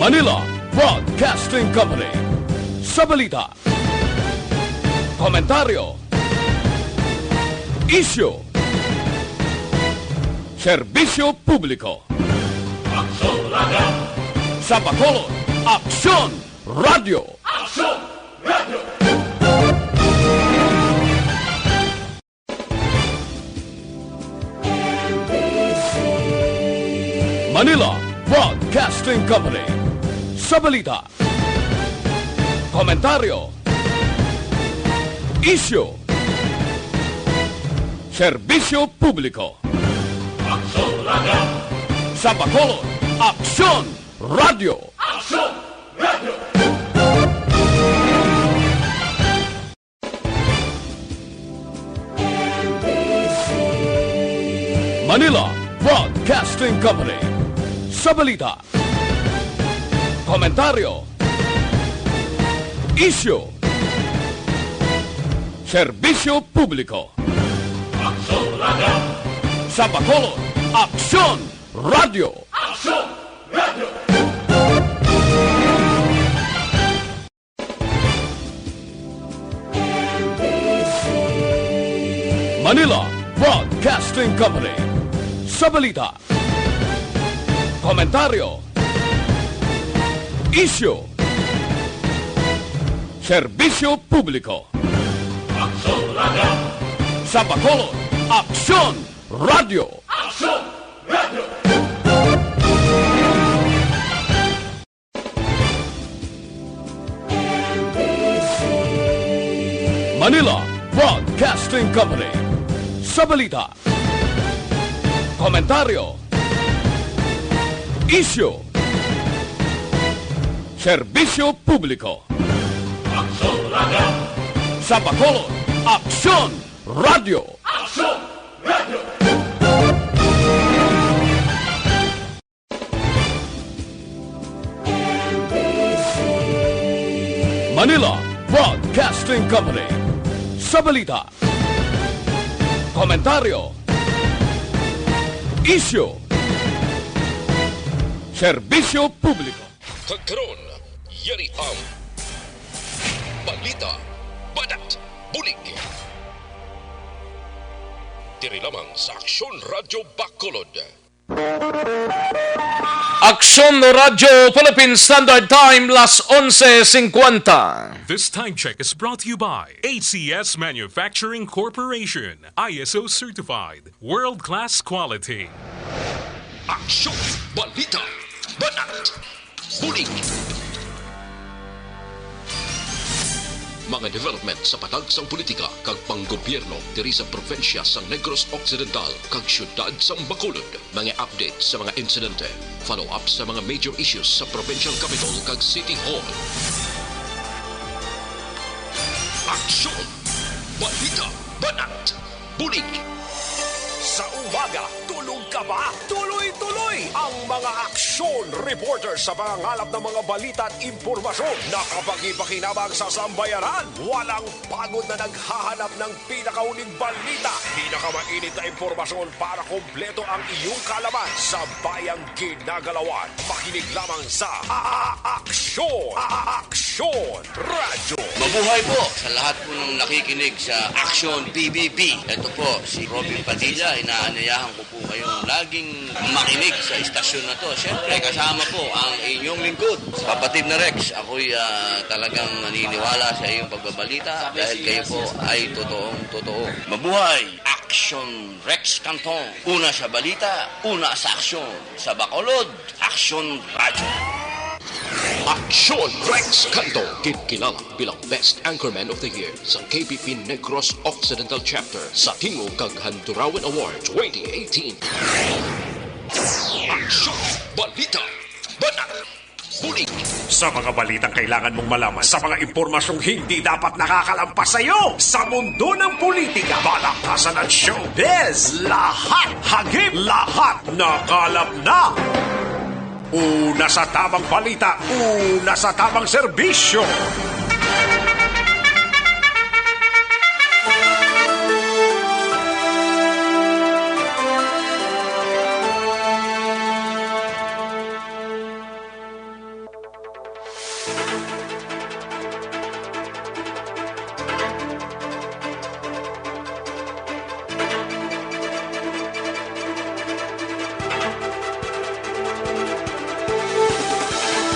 Manila Broadcasting Company. Sa balita, komentaryo, isyu, serbisyo publiko. Aksyon Radio! Sa Bacolod, Aksyon Radio! Aksyon Radio! Manila Broadcasting Company. Sa balita, komentaryo, isyu, serbisyo publiko. Aksyon Radio! Sa Bacolod, Aksyon Radio! Aksyon Radio! Manila Broadcasting Company. Sa balita, komentaryo, isyu, serbisyo publiko. Aksyon Radio! Sa Bacolod, Aksyon Radio! Aksyon Radio! Manila Broadcasting Company. Sa balita, komentaryo, isyu, serbisyo publiko. Aksyon Radio! Sa Bacolod, Aksyon Radio! Aksyon Radio! Manila Broadcasting Company. Sa balita, komentaryo, isyu, serbisyo publiko. Aksyon Radio! Sa Bacolod, Aksyon Radio! Aksyon Radio! Manila Broadcasting Company. Sa balita, komentaryo, isyu, serbisyo publiko. Kagkaroon, yari ang balita, badat, bulig. Diri lamang sa Aksyon Radio Bacolod. Aksyon Radio Philippine Standard Time, las 11:50. This time check is brought to you by ACS Manufacturing Corporation, ISO certified, world-class quality. Aksyon, balita, badat, bulig. Mga development sa patagsang politika kag panggobyerno diri sa probinsya sang Negros Occidental kag syudad sang Bacolod. Mga update sa mga insidente, follow up sa mga major issues sa provincial capital kag City Hall. Aksyon, balita, banat, bulig. Sa umaga, tulog ka ba? Tuloy-tuloy ang mga aksyon reporter sa pangangalap ng mga balita at impormasyon. Nakapag-ipakinabang sa sambayaran. Walang pagod na naghahanap ng pinakauling balita. Pinakamainit na impormasyon para kompleto ang iyong kalaman sa bayang ginagalawan. Makinig lamang sa Aksyon! Aksyon Radio! Mabuhay po sa lahat po ng nakikinig sa Aksyon PBB. Ito po si Robin Padilla. Inaanayahan ko po kayong laging makinig sa istasyon na to. Siyempre, kasama po ang inyong lingkod. Kapatid na Rex, ako'y talagang naniniwala sa iyong pagbabalita dahil kayo po ay totoong-totoo. Mabuhay! Aksyon Rex Canton. Una sa balita, una sa aksyon. Sa Bacolod, Aksyon Radio. Aksyon Rex Canto, kilala bilang Best Anchorman of the Year sa KPP Negros Occidental Chapter sa Tingog kag Handurawan Award 2018. Aksyon, balita, banat, bulig. Sa mga balitang kailangan mong malaman, sa mga impormasyong hindi dapat nakakalampas sa iyo, sa mundo ng politika, balakasan at showbiz, lahat hagip, lahat nakalap na. Una sa tamang balita, una sa tamang serbisyo.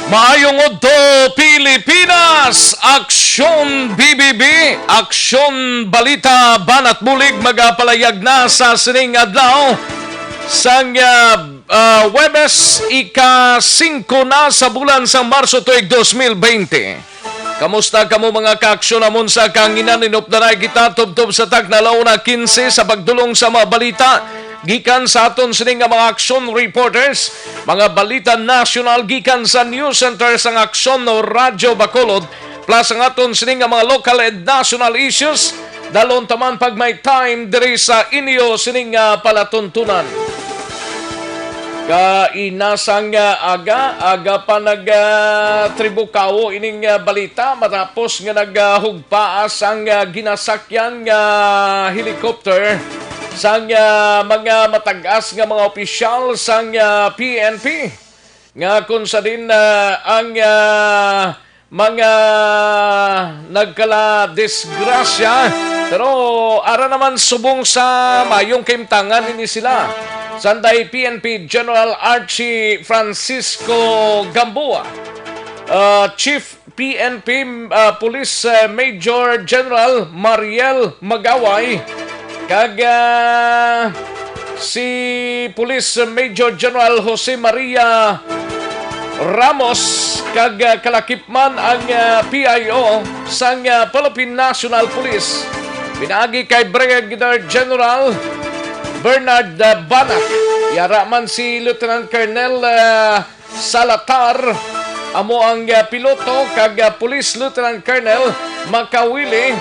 Maayong Udto Pilipinas, Aksyon BBB, Aksyon Balita Banat Bulig magapalayag na sa sining adlaw sang Webes ika-5 na sa bulan sa Marso tuig 2020. Kamusta kamo mga kaaksyon namon sa kanginan inupdanay kita tubtob sa tagna na 15 sa pagdulong sa mga balita gikan sa aton sining nga mga aksyon reporters, mga balita national gikan sa news center sang Aksyon no Radyo Bacolod, plus ang aton sining nga mga local and national issues, dalon taman pag may time diri sa inyo sining nga palatuntunan. Kainasang aga pa nag-tribukawo ining balita matapos nga naghugpaas ang ginasakyan nga helicopter sang mga matag-as nga mga opisyal sang PNP nga kung sa din ang mga nagkala disgrasya, pero ara naman subong sa mayong kaimtangan ini sila. Sanday PNP General Archie Francisco Gamboa, Chief PNP Police Major General Mariel Magaway, kag si Police Major General Jose Maria Ramos, kag kalakipman ang PIO sang Philippine National Police. Pinaagi kay Brigadier General Bernard Banak. Yara man si Lieutenant Colonel Salatar, amo ang piloto, kag Police Lieutenant Colonel Makawili,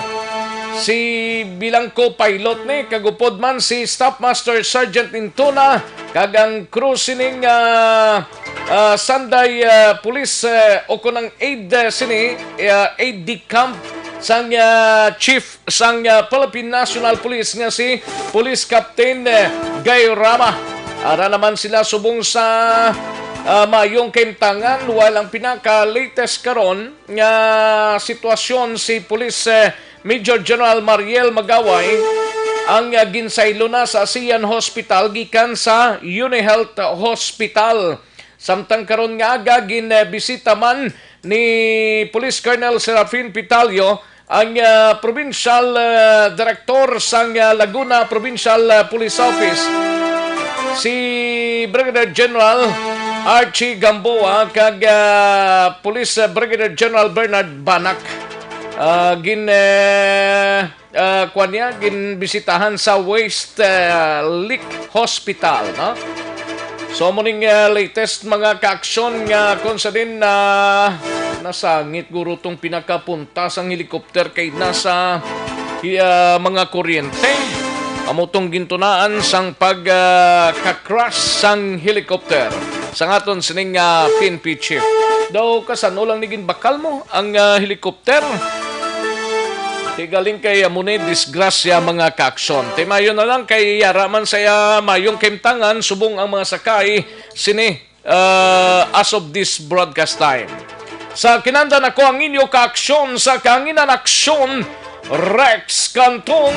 si bilang co-pilot ni, kagupod man si Staff Master Sergeant Intona, kag ang crew sining Sanday Police o kunang aid sini, aid de camp sang chief sang Philippine National Police nga si Police Captain Guy Rama. Ara naman sila subong sa mayong kaimtangan, walang pinaka-latest karon nga sitwasyon si Police Major General Mariel Magaway ang ginsaylo na sa ASEAN Hospital gikan sa UniHealth Hospital. Samtang karon nga aga ginbisita man ni Police Colonel Serafin Pitalio ang Provincial Director sang Laguna Provincial Police Office, si Brigadier General Archie Gamboa, kag Police Brigadier General Bernard Banak. Ginbisitahan sa Waste Leak Hospital, no? So muning latest mga kaaksyon nga kung sa din nasangit guro tong pinakapunta sang helicopter kay nasa mga kuryente. Amo tong gintunaan sang pagka-crash sang helicopter sang aton sining PNP chief. Daw kasano lang niging bakal mo ang helicopter. Tigaling kay amune disgrasya mga kaaksyon. Mayon na lang kay yaraman saya mayong kaimtangan subong ang mga sakay sini as of this broadcast time. Sa kinanda nako ang inyo kaaksyon sa Kanginan Aksyon, Rex Cantong.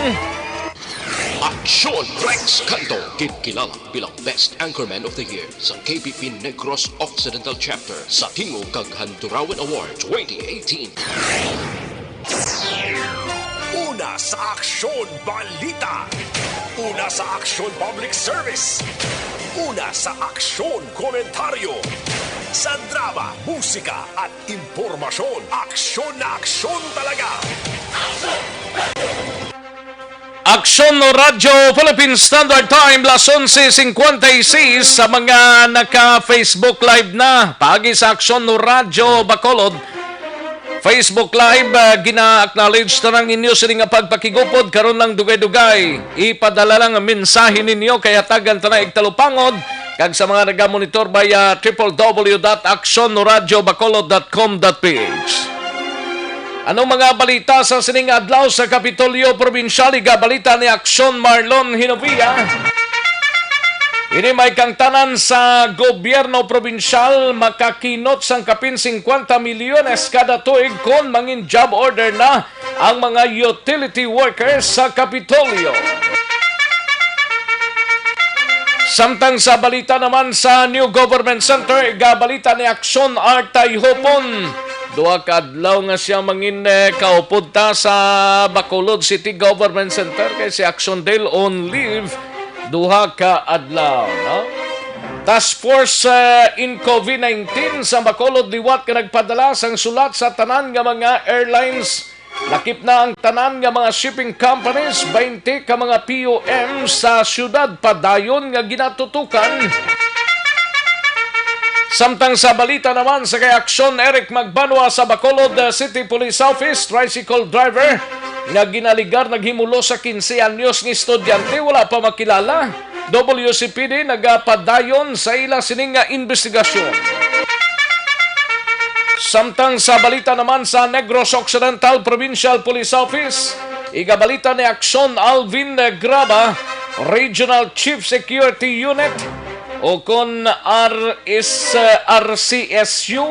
Aksyon Rex Canto, kilala bilang Best Anchorman of the Year sa KBP Negros Occidental Chapter sa Tingog kag Handurawan Award 2018. Una sa Aksyon Balita. Una sa Aksyon Public Service. Una sa Aksyon Komentaryo. Sa drama, musika at impormasyon. Aksyon na aksyon talaga. Aksyon no Radyo Philippine Standard Time las 11:56 sa mga naka-Facebook Live na. Pagi sa Aksyon no Radyo Bacolod Facebook Live, gina-acknowledge na ng inyo sa nga pagpakigupod karon lang dugay-dugay. Ipadala lang ang mensahe ninyo kaya tagan ta na igtalupangod kag sa mga nagamonitor via www.actionnoradiobacolod.com.ph. Anong mga balita sa sining adlaw sa Kapitolyo Provincial? Balita ni Aksyon Marlon Hinovia. Ini may kangtanan sa gobyerno probinsyal makakinot sang kapin 50 milyones kada tuig kon mangin job order na ang mga utility workers sa Kapitolyo. Samtang sa balita naman sa New Government Center, igabalita ni Aksyon Artay Hopon. Duha ka adlaw nga siya mangin kaupod ta sa Bacolod City Government Center kay si Aksyon Dale on leave duha ka adlaw, no? Task Force in COVID-19 sa Bacolod liwat ka nagpadala sang sulat sa tanan nga mga airlines. Lakip na ang tanan nga mga shipping companies, 20 ka mga POM sa syudad padayon nga ginatutukan. Samtang sa balita naman sa kay Aksyon Eric Magbanwa sa Bacolod City Police Office, tricycle driver nga ginaligar naghimulo sa 15 anyos ng estudyante wala pa makilala. WCPD nagapadayon sa ila sining nga investigasyon. Samtang sa balita naman sa Negros Occidental Provincial Police Office, igabalita ni Aksyon Alvin Graba, Regional Chief Security Unit o kon RCSU,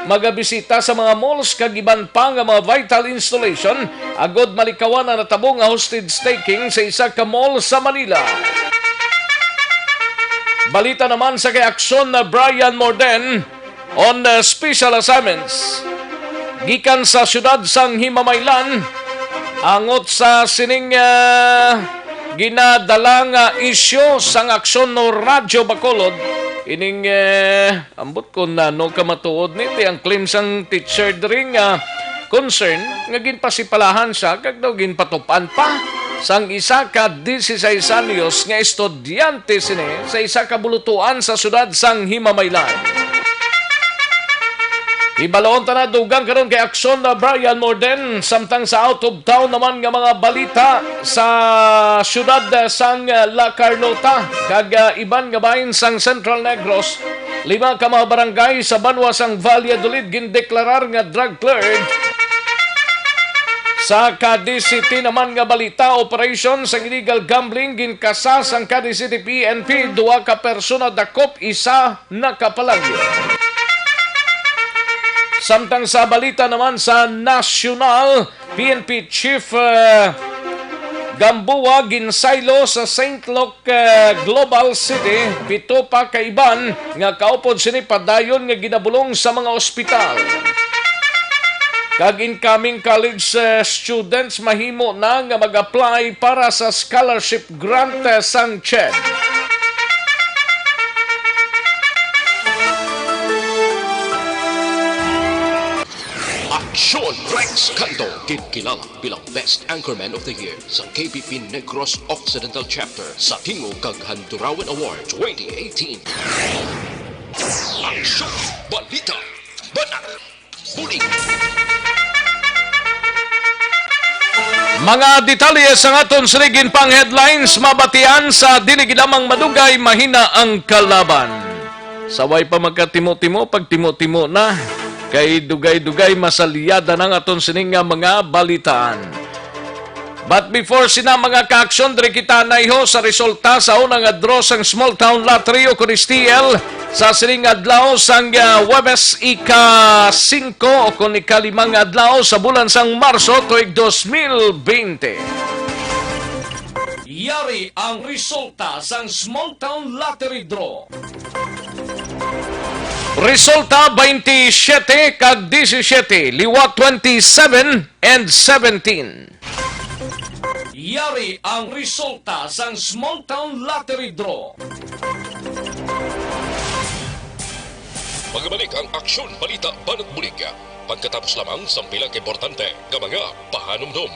magabisita sa mga malls kagiban pa nga mga vital installation agod malikawan na natabong nga hostage taking sa isa ka mall sa Manila. Balita naman sa kay Aksyon na Brian Morden on special assignments. Gikan sa syudad sang Himamaylan, angot sa sining ginadalang isyo sang Aksyon no Radyo Bacolod, ining ambot ko na no kamatuod niti ang claim sang teacher dring concern nga ginpasipalahan siya kag daw ginpatupan pa sang isa ka 16 anyos nga estudyante sini sa isa ka bulutuan sa syudad sang Himamaylan. Ibalaon ta na dugang karon kay Aksyon na Brian Morden. Samtang sa out of town naman nga mga balita sa syudad sang La Carlota kag iban nga bahin sang Central Negros, 5 ka mga barangay sa banwa sang Valladolid gindeklarar nga drug cleared. Sa Cadiz City naman nga balita, operation sang illegal gambling ginkasa sang Cadiz City PNP, 2 ka persona dakop, isa nakapalagyo. Samtang sa balita naman sa National, PNP Chief Gamboa ginsaylo sa St. Luke Global City, 7 pa kaiban nga kaupod sini padayon nga ginabulong sa mga ospital. Kag incoming college students mahimo na nga mag-apply para sa scholarship grant sang CHED. Aksyon Rex Canto, kinkilala bilang Best Anchorman of the Year sa KBP Negros Occidental Chapter sa Tingog kag Handurawan Award 2018. Aksyon, balita, banat, puling. Mga detalye sa aton sirigin pang headlines, mabatian sa dinigilamang madugay, mahina ang kalaban. Saway pa magkatimo-timo, pag timo-timo na, kay dugay-dugay masalyada ng aton sining mga balitaan. But before sina mga ka-aksyon, diri kita naiho sa resulta sa unang draw sang Small Town Lottery o Coristiel sa sining adlaw sang Webes ika-5 o kung ika-5 adlaw sa bulan sang Marso tuig 2020. Yari ang resulta sang Small Town Lottery Draw. Resulta 27 kag 17, liwat 27 and 17. Yari ang resulta sang Small Town Lottery Draw. Pagabalik ang Aksyon Balita Banat Bulig. Pagkatapos lamang sa pilang importante nga mga pahanumdum.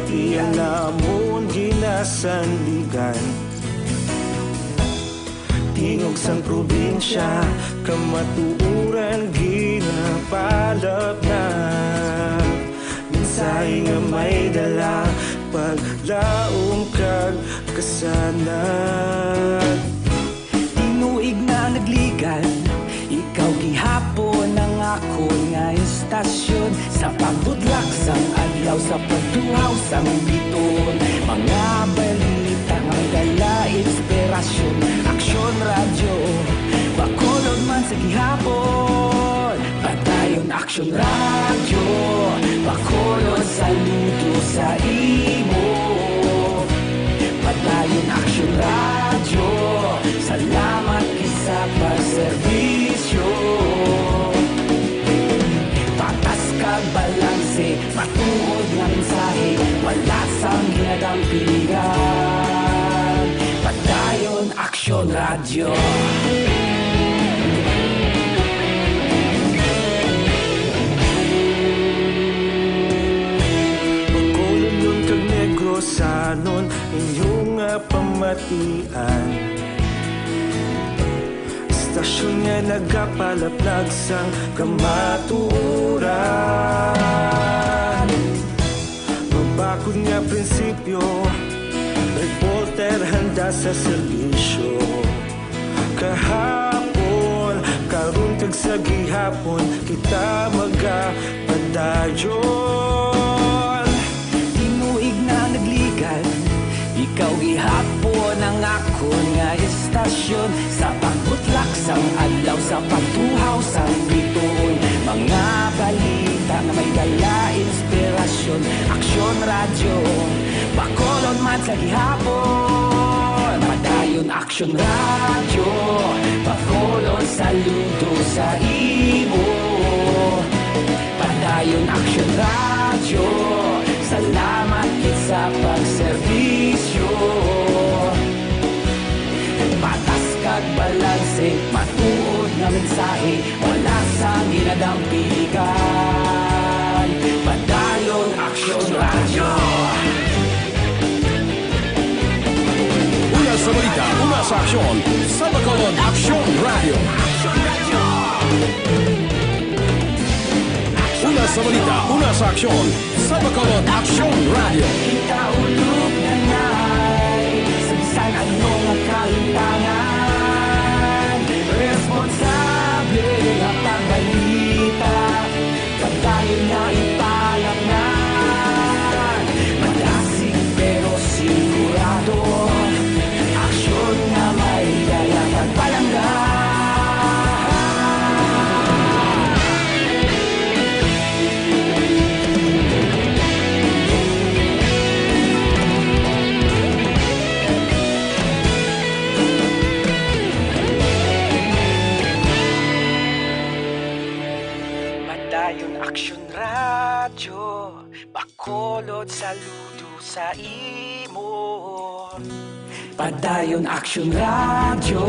Ti alamon ginasanligan Tingog sang probinsya Kamatuuran ginapalap na Minsay nga may dala Paglaong kag kasanag Tinuig na nagligan Ikaw gihapon ang ako nga istasyon Sa pagbudlak sang adlaw Sa pagduhaw sang biton Mga balita nga dala inspirasyon Aksyon radyo Bacolod man sa gihapon Padayon aksyon radyo Bacolod saludo sa imo Padayon aksyon radyo Salamat kisa pagserbisyo Patas kag balanse Matuod nga mensahe Wala sang ginadampingan Padayon aksyon radyo Bacolod nun kag Negrosanon Inyong nga pamatian Istasyon nga nagapalaplag sang kamatuuran Mabakod nga prinsipyo Reporter handa sa serbisyo Kahapon, karun kag sa gihapon Kita magapadayon Tinuig na nagligan Ikaw gihapon ang ako nga istasyon Sa pagbutlak sang adlaw Sa pagtuhaw sang biton Mga balita na may dala inspirasyon Aksyon radyo Bacolod man sa gihapon Padayon aksyon radyo Bacolod saludo sa imo Padayon aksyon radyo Salamat kit sa pagserbisyo Patas kag balanse Matuod nga mensahe Wala sang ginadampigan Padayon aksyon radyo Una sa balita, una sa aksyon. Sa Bacolod Aksyon Radio. Una sa balita, una sa aksyon. Sa Bacolod Aksyon Radio. Ikaulog na na'y Sa bisan anong nga kahintangan Responsable nga pagbalita Pagdayon na ipalangan Malasig pero sigurado Aksyon nga may dalang pagpalanggan Padayon aksyon radyo Bacolod saludo sa imo Padayon aksyon radyo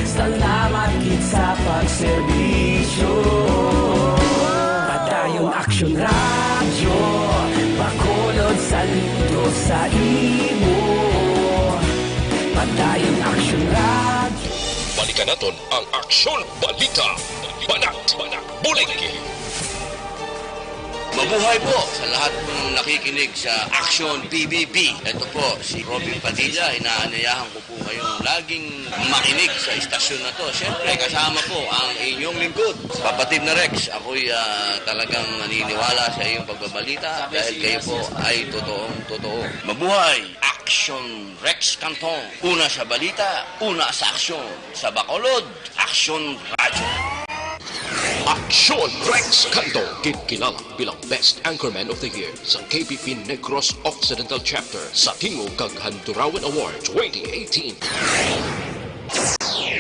Salamat kit sa pagserbisyo Padayon aksyon radyo Bacolod saludo sa imo Padayon aksyon radyo Balikan naton ang Aksyon Balita. Banat, bulig. Mabuhay po sa lahat po ng nakikinig sa Action PBB. Ito po si Robin Padilla. Inaanayahan ko po kayong laging makinig sa istasyon na to. Siyempre, kasama po ang inyong lingkod. Kapatid na Rex, ako'y talagang naniniwala sa iyong pagbabalita dahil kayo po ay totoong-totoo. Mabuhay! Action Rex Canton. Una sa balita, una sa aksyon. Sa Bacolod, Action Radio. Aksyon Rex Canto, kilala bilang Best Anchorman of the Year sa KPP Negros Occidental Chapter sa Tingog kag Handurawan Award 2018.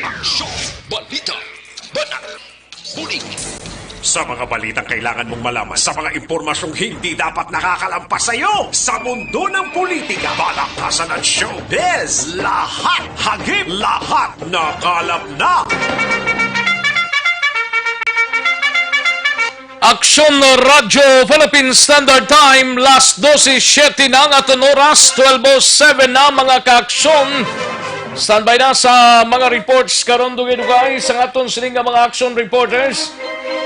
Aksyon Balita, Banat, Bulig. Sa mga balitang kailangan mong malaman, sa mga impormasyong hindi dapat nakakalampas sa iyo, sa mundo ng politika, balakasan at showbiz, lahat, hagip, lahat, nakalap na! Aksyon Radyo Philippine Standard Time, last 12:07 na ang aton oras, 12:07 na mga kaaksyon. Standby na sa mga reports karon dugay-dugay sa aton sining nga mga action reporters.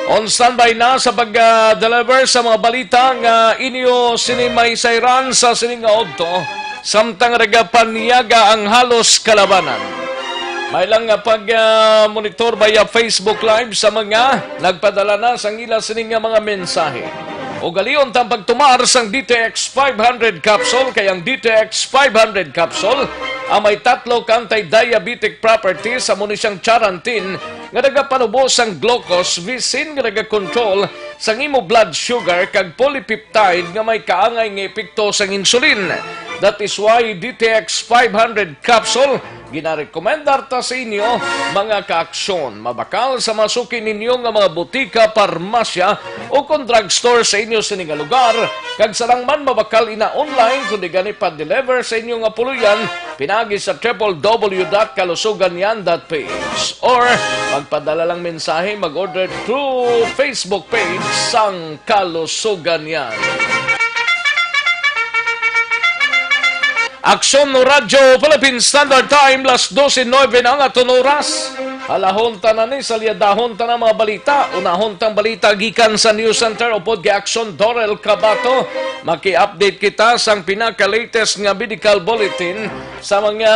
On standby na sa pag-deliver sa mga balita nga inyo sinimay sayran sa sining nga odto, samtang regapaniyaga ang halos kalabanan. May lang nga pag-monitor via Facebook Live sa mga nagpadala na sa ngila sining nga mga mensahe. O galion tang pagtumar sang DTX 500 capsule, kayang DTX 500 capsule ang may 3 anti-diabetic properties sa siyang charantin nga nagapanubos ang glucose, visin nga nagakontrol sang imo blood sugar kag polypeptide nga may kaangay nga epekto sang insulin. That is why DTX 500 capsule ginarekomendar ta sa inyo mga kaaksyon. Mabakal sa masukin ninyo nga mga butika, parmasya o kung drugstore sa inyo sa nga lugar. Kag sarang man mabakal ina online kundi gani pa-deliver sa inyo nga puluyan pinagi sa www.kalusuganyan.ph or magpadala lang mensahe, mag-order through Facebook page sang Kalusugan Yan. Aksyon no Radyo Philippine Standard Time, las 12:09 na ang aton oras. Halahon tanan ni salyadahon tanan mga balita. Unahon tang balita gikan sa News Center upod kay Aksyon Dorel Cabato. Maki-update kita sang pinaka-latest nga medical bulletin sa mga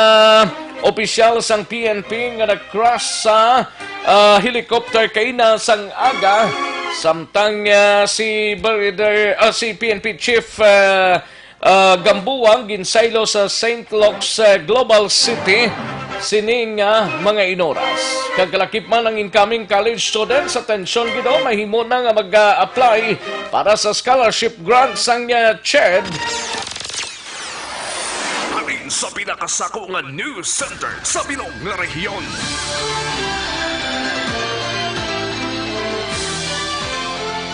opisyal sang PNP nga nag-crash sa helicopter kaina sang aga. Samtang si PNP Chief Gambuang ginsaylo sa St. Luke's Global City sining mga inoras. Kagalakip man ang incoming college students, atensyon gido, mahimo na nga mag-apply para sa scholarship grant sang CHED. Halin sa pinakasako nga news center sa bilog nga rehiyon.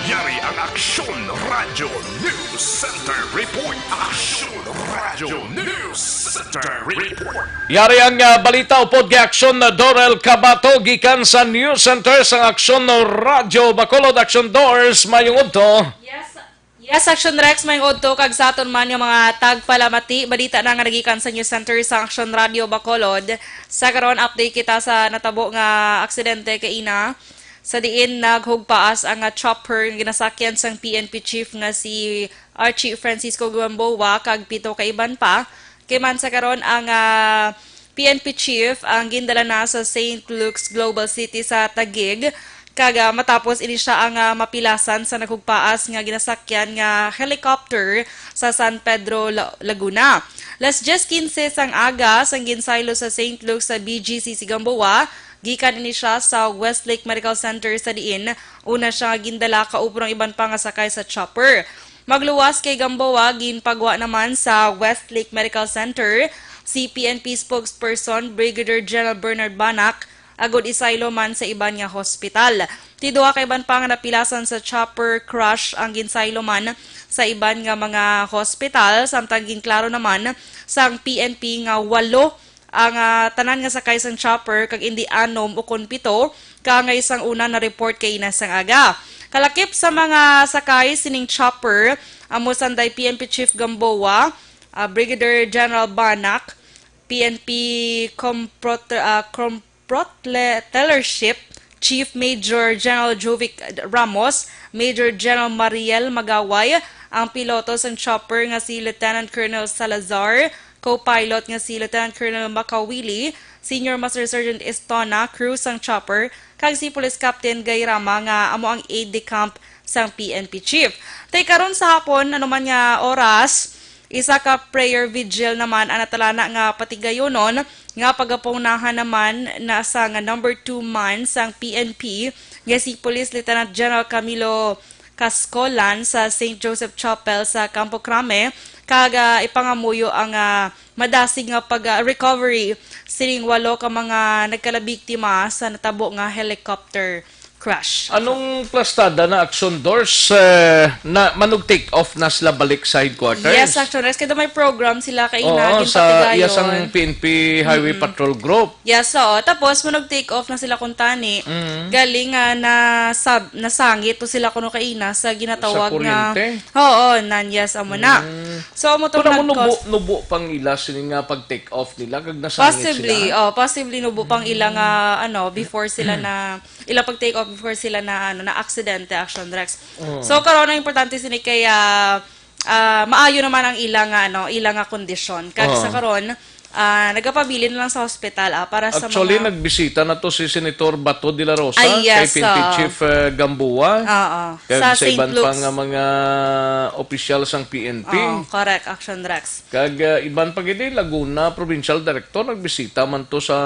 Yari ang Aksyon Radyo News Center Report. Aksyon Radyo News Center Report. Yari ang balita upod kay Aksyon Dorel Cabato gikan sa News Center sa Aksyon Radyo Bacolod. Aksyon Doors mayong udto. Yes, Action Rex, may odto kag sa aton man yung mga tagpalamati. Balita na nga nagikan sa News Center sa Action Radio Bacolod. Sa karon update kita sa natabo nga aksidente kay ina. Sa diin naghugpaas ang chopper nga ginasakyan sang PNP chief nga si Archie Francisco Gamboa kag pito ka iban pa. Kay man sa karon ang PNP chief ang gindala na sa St. Luke's Global City sa Taguig. Kag matapos ini siya ang mapilasan sa naghugpaas nga ginasakyan nga helicopter sa San Pedro, Laguna. Las 10:15 sang aga sang ginsaylo sa St. Luke's sa BGC si Gamboa. Gikan ini siya sa Westlake Medical Center sa diin. Una siya gindala kauprong iban pa nga sakay sa chopper. Magluwas kay Gamboa, ginpagwa naman sa Westlake Medical Center si PNP spokesperson Brigadier General Bernard Banac agod isaylo man sa iban nga hospital. Tiduha kay iban pa nga napilasan sa chopper crash ang ginsaylo man sa iban nga mga hospital, samtang ginklaro naman sang PNP nga 8 ang tanan nga sakay sang chopper kag indi 6 o 7 kangay sang una na report kay ina sang aga. Kalakip sa mga sakay sining chopper amo sanday PNP Chief Gamboa, Brigadier General Banac, PNP Comptrollership Chief Major General Jovic Ramos, Major General Mariel Magaway, ang piloto sang chopper nga si Lieutenant Colonel Salazar, co-pilot nga si Lieutenant Colonel Makawili, Senior Master Sergeant Estona, crew sang chopper, kag si Police Captain Gayrama nga amo ang aide-de-camp sang PNP Chief. Tay karon sa hapon, ano man nga oras, isa ka prayer vigil naman ang natalana nga patigayonon nga pagapunahan naman na sa nga number 2 man sang PNP nga si Police Lieutenant General Camilo Cascolan sa St. Joseph Chapel sa Campo Crame. Kaga ipangamuyo ang madasig nga pag-recovery sining 8 ka mga nagkalabiktima sa natabo nga helicopter crash. Anong plastada na action doors na manog take off na sila balik sa headquarters? Yes, actually, kada may program sila kay Oo, Inagin sa Patigayon. iyasang PNP Highway Patrol Group. Yes, oo. Tapos, manog take off na sila kuntani. Galing nga nasangit to sila kuno kay Ina sa ginatawag Sa nga. kuryente? Oo, yes, amo na. So, amo to Pero mo nag-cause. nubo pang ila sini nga pag take off nila kag nasangit Possibly, sila. possibly nubo pang ilang before sila na ila pag take off before sila na na aksidente action Rex. So karon ang importante sini kaya maayo naman ang ilang kondisyon. Kag sa karon nagapabilin lang sa hospital para sa Actually, mga nagbisita na to si Senator Bato de la Rosa Ay, yes, kay PNP Chief Gamboa. Oo. Kag Sa sa St. iban Luke's. pa nga mga opisyal sang PNP. correct action Rex. Kag iban pa gid Laguna Provincial Director nagbisita man to sa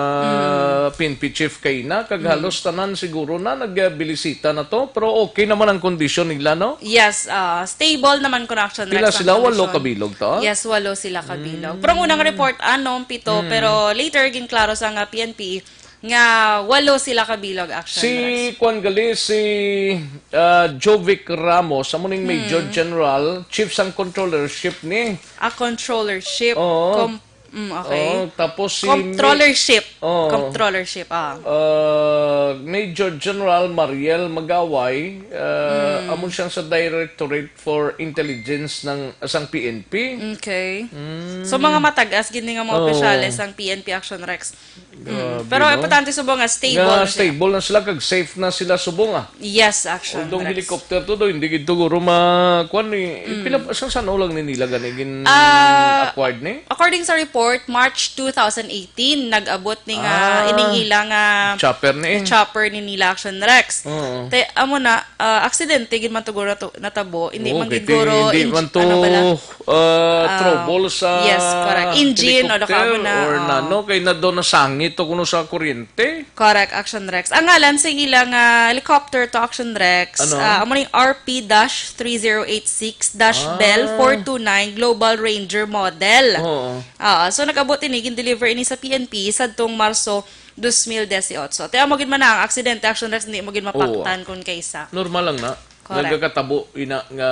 PNP Chief Kayna kag halos tanan siguro na nagbilisita na to pero okay naman ang kondisyon nila no. Yes, stable naman ko na action Rex. Pila ang sila walo kondisyon. kabilog to? Yes, 8 sila kabilog. Pero ang unang report, 7, pero later, klaro sa nga PNP, nga 8 sila kabilog, action Si Rex. Juan Gali, si Jovic Ramos, amuning Major General, Chief sang Controllership ni. A controllership. Oo. Okay. Oo, tapos si Controllership. Oo. Controllership, Major General Mariel Magaway, amon siyang sa Directorate for Intelligence ng asang PNP. Okay. So, mga matagas, gini nga mga opisyales ang PNP Action Rex. Pero no? importante subong nga stable Nga na siya. stable na sila kag safe na sila subong ah. Yes, Action Although Rex. helicopter to do, hindi gid siguro kuan ni pila sa ulang ni nila gani gin acquired ni. According sa report, March 2018, nag-abot ni nga ining ilang Chopper ni. chopper ni nila Action Rex. Oo. Te amo na aksidente gid man tuguro natabo, hindi man Okay, gid guro hindi man to trouble sa yes, correct. Engine o helicopter na, or nano kay na do nasangit to kuno sa kuryente. correct Action Rex. Ang ngalan sa ilang helicopter to Action Rex, Ano? amo ning RP-3086-Bell 429 Global Ranger model. Oo. So nag-abot ini gin-deliver ini sa PNP sadtong Marso 2018. Kaya mo gid man ang aksidente Action Rex, hindi mo gid mapaktan kun kaysa. Normal lang na. Correct. Nagkakatabo ina nga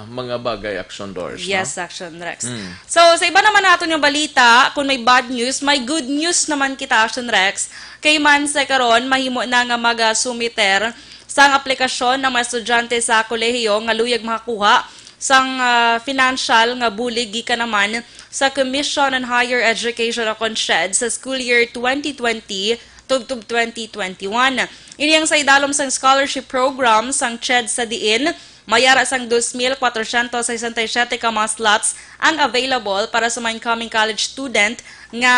mga bagay action doors. Yes, Action Rex. So, sa iba naman natin yung balita, kung may bad news, may good news naman kita, Action Rex. Kay man sa karon mahimo na nga mag-sumiter sang aplikasyon ng mga estudyante sa kolehiyo nga luyag makakuha sang financial nga bulig gikan naman sa Commission on Higher Education o CONSHED sa school year 2020 tubtub 2021. Ini ang sa idalom sang scholarship program sang CHED sa diin, mayara sang 2,467 ka mga slots ang available para sa mga incoming college student nga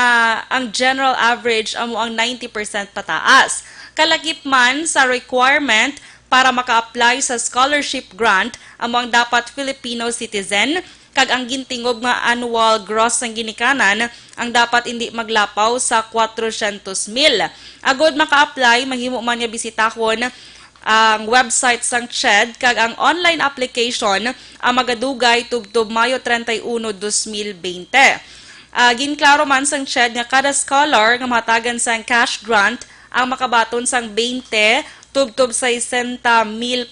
ang general average amo ang 90% pataas. Kalakip man sa requirement para maka-apply sa scholarship grant amo ang dapat Filipino citizen kag ang gintingob nga annual gross ng ginikanan ang dapat hindi maglapaw sa 400,000. Agod maka-apply, mahimo man niya bisitahon ang website sang CHED kag ang online application ang magadugay tubtub Mayo 31, 2020. Ginklaro man sang CHED nga kada scholar nga matagan sang cash grant ang makabaton sang 20 tubtub 60,000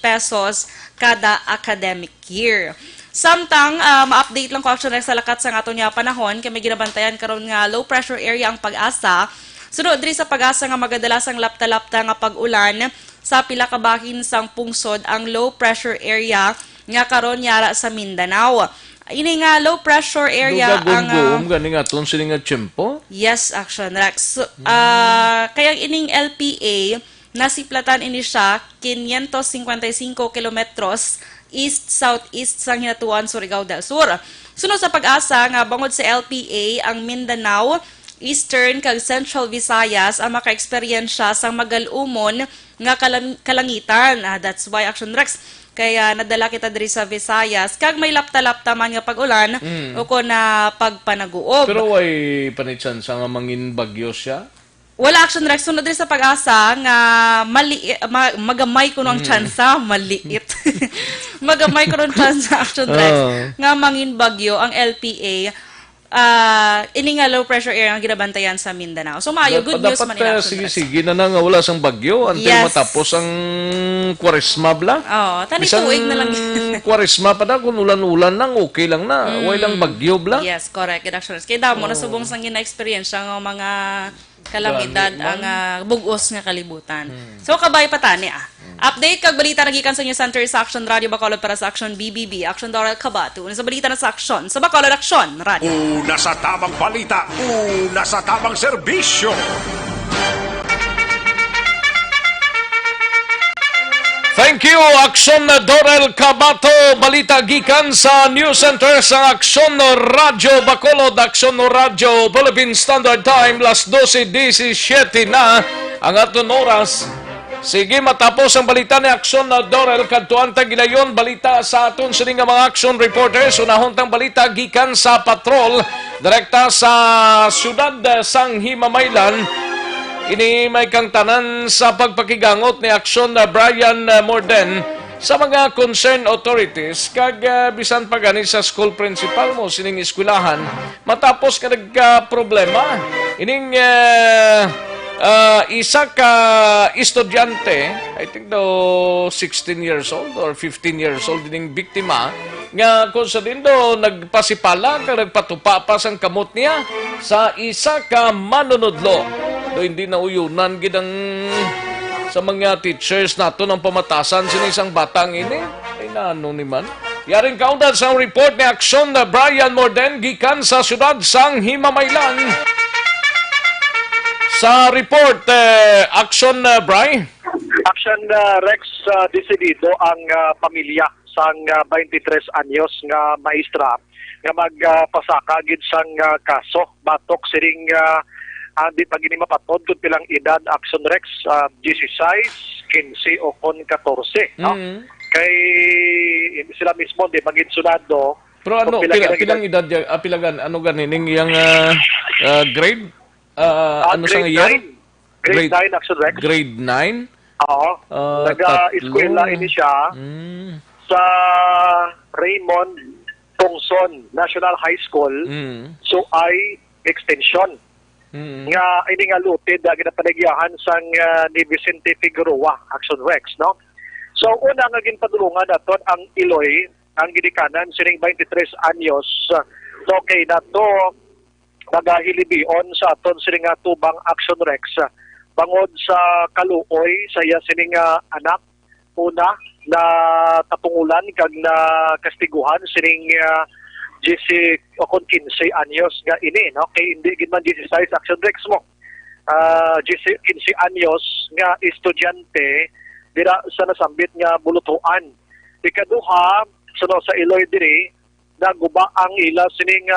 pesos kada academic year. Samtang ma-update lang ko Action Rex sa lakat sa ato niya panahon kay may ginabantayan karon nga low pressure area ang Pag-asa. Sunod diri sa Pag-asa nga magadalas ang lapta-lapta nga pag-ulan sa pila ka bahin sang pungsod ang low pressure area nga karon yara sa Mindanao. Ini nga low pressure area ang gani nga ton sini nga tiyempo. yes, Action Rex. So, kaya ining LPA nasiplatan ini siya 555 kilometros east-southeast sang hinatuan Surigao del Sur. Sunod sa Pag-asa nga bangod sa LPA ang Mindanao, Eastern kag Central Visayas ang maka-eksperyensya sang magalumon nga kalangitan. That's why Action Rex kaya nadala kita diri sa Visayas kag may lapta-lapta man nga pag-ulan o ko na pagpanaguob. Pero way panitsan sa nga mangin bagyo siya. Wala Action Rex sunod din sa Pag-asa nga magamay ko ng tsansa, maliit. Magamay ko ng tsansa Action Rex nga mangin bagyo ang LPA. ini nga low pressure area ang ginabantayan sa Mindanao. So maayo, good news man Dapat sige na nga wala sang bagyo until Yes. matapos ang Kwaresma bla. Oh, tani Bisan tuig na lang. Kwaresma pa da kung ulan-ulan lang okay lang na. Way lang bagyo bla. Yes, correct. Good actions. Kaya damo nasubong sang gina-experience ang mga kalamidad ang bugos nga kalibutan. So kabay pa tani Update kag balita nagikan sa inyo Center sa Action Radio Bacolod para sa Action BBB, Action Doral Kabato. Sa balita na sa Action, sa Bacolod Action Radio. Una sa tamang balita, una sa tamang serbisyo. Thank you, Action Dorel Cabato. Balita gikan sa News Center sa Action Radio Bacolod, Action Radio Philippine Standard Time, las 12:17 na ang aton oras. Sige, matapos ang balita ni Action Dorel kadtuan ta gilayon balita sa aton sining mga action reporters. Unahon tang balita gikan sa patrol direkta sa siyudad sang Himamaylan. Ini may kang tanan sa pagpakigangot ni Action Brian Morden sa mga concerned authorities kag bisan pa gani sa school principal mo sining eskwelahan matapos ka nagka-problema ining isa ka estudyante, I think daw 16 years old or 15 years old dining biktima nga kung sa din daw nagpasipala kag nagpatupa pa sang kamot niya sa isa ka manunodlo. Do hindi na uyunan gid ang sa mga teachers nato ng pamatasan sini isang batang ini. Ay naano ni man. Yaring kaundan sa report ni Action Brian Morden gikan sa siyudad sang Himamaylan. Sa report, Action Bri? Action Rex decidido ang pamilya sang 23 anyos nga maestra nga magpasaka gid sang kaso batok siring di pa gini mapatod kun pilang edad Action Rex 16, 15 o 14 no? Kay sila mismo di magin sunado. Pero ano pilang edad pilagan ano ganing yang grade ano sa ngayon? Grade 9 Action Rex. Grade 9? Oo. Nag-eskwela ini siya sa Raymond Tongson National High School. So ay extension. Nga ini nga lutid ginapanagyahan sang ni Vicente Figueroa Action Rex, no? So una nga ginpadulungan naton ang Iloy ang gidikanan sining 23 anyos. Okay na to nagahilibion sa aton sining tubang Action Rex bangod sa kaluoy sa iya sining anak una na tapungulan kag na kastiguhan sining 15 anyos nga ini no kay hindi gid man 16 Action Rex mo 15 anyos nga estudyante dira sa nasambit nga bulutuan. Ikaduha sa Iloy diri naguba ang ila sining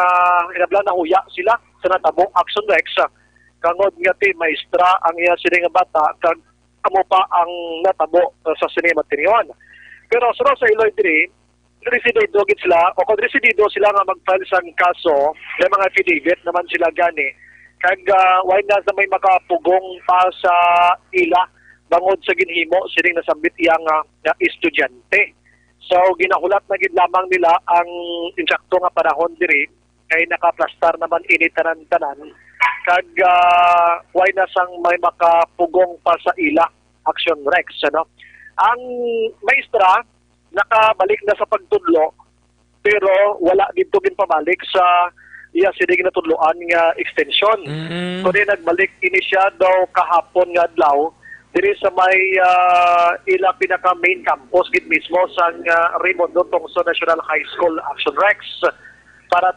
inabla na huya sila sa natabo Action Rex kangod nga ti maestra ang iya sining bata kag amo pa ang natabo sa sining materyon. Pero sa Iloy diri residido gid sila o kung residido sila nga mag-file sang kaso may mga affidavit naman sila gani kag why na sa may makapugong pa sa ila bangod sa ginhimo sining nasambit iyang estudyante. So ginahulat na gid lamang nila ang insakto nga panahon diri kay nakaplastar naman ini tanan-tanan kag why na sang may makapugong pa sa ila Action Rex ano. Ang maestra nakabalik na sa pagtudlo pero wala dito ginpabalik sa iya sining natudloan nga extension. Kundi nagbalik ini siya daw kahapon nga adlaw diri sa may ila pinaka main campus gid mismo sa Raymond Tongson National High School Action Rex para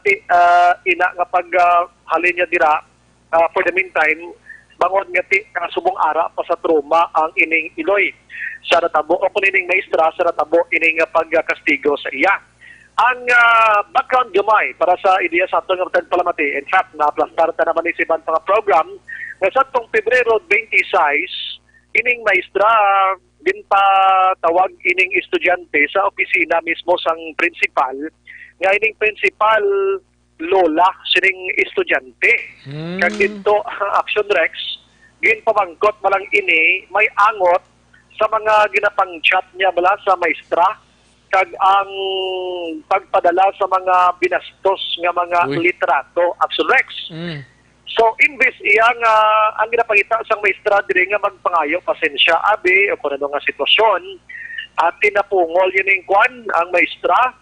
ina nga pag halin niya dira for the meantime bangod nga kasubong ara pa sa trauma ang ining Iloy sa natabo o kunining maestra sa natabo ining pagkastigo sa iya. Ang background gamay para sa ideya sa atong palamati. In fact, na-plastar ta naman ni Siban mga program nga sa atong Pebrero 26 ining maestra din pa tawag ining estudyante sa opisina mismo sang principal nga ining principal lola sining estudyante kag dito Action Rex ginpamangkot malang ini may angot sa mga ginapang chat niya bala sa maestra kag ang pagpadala sa mga binastos nga mga litrato Action Rex. So imbes iyang ang ginapangita sang maestra diri nga magpangayo pasensya abi o kuno nga sitwasyon at tinapungol yun yung kwan ang maestra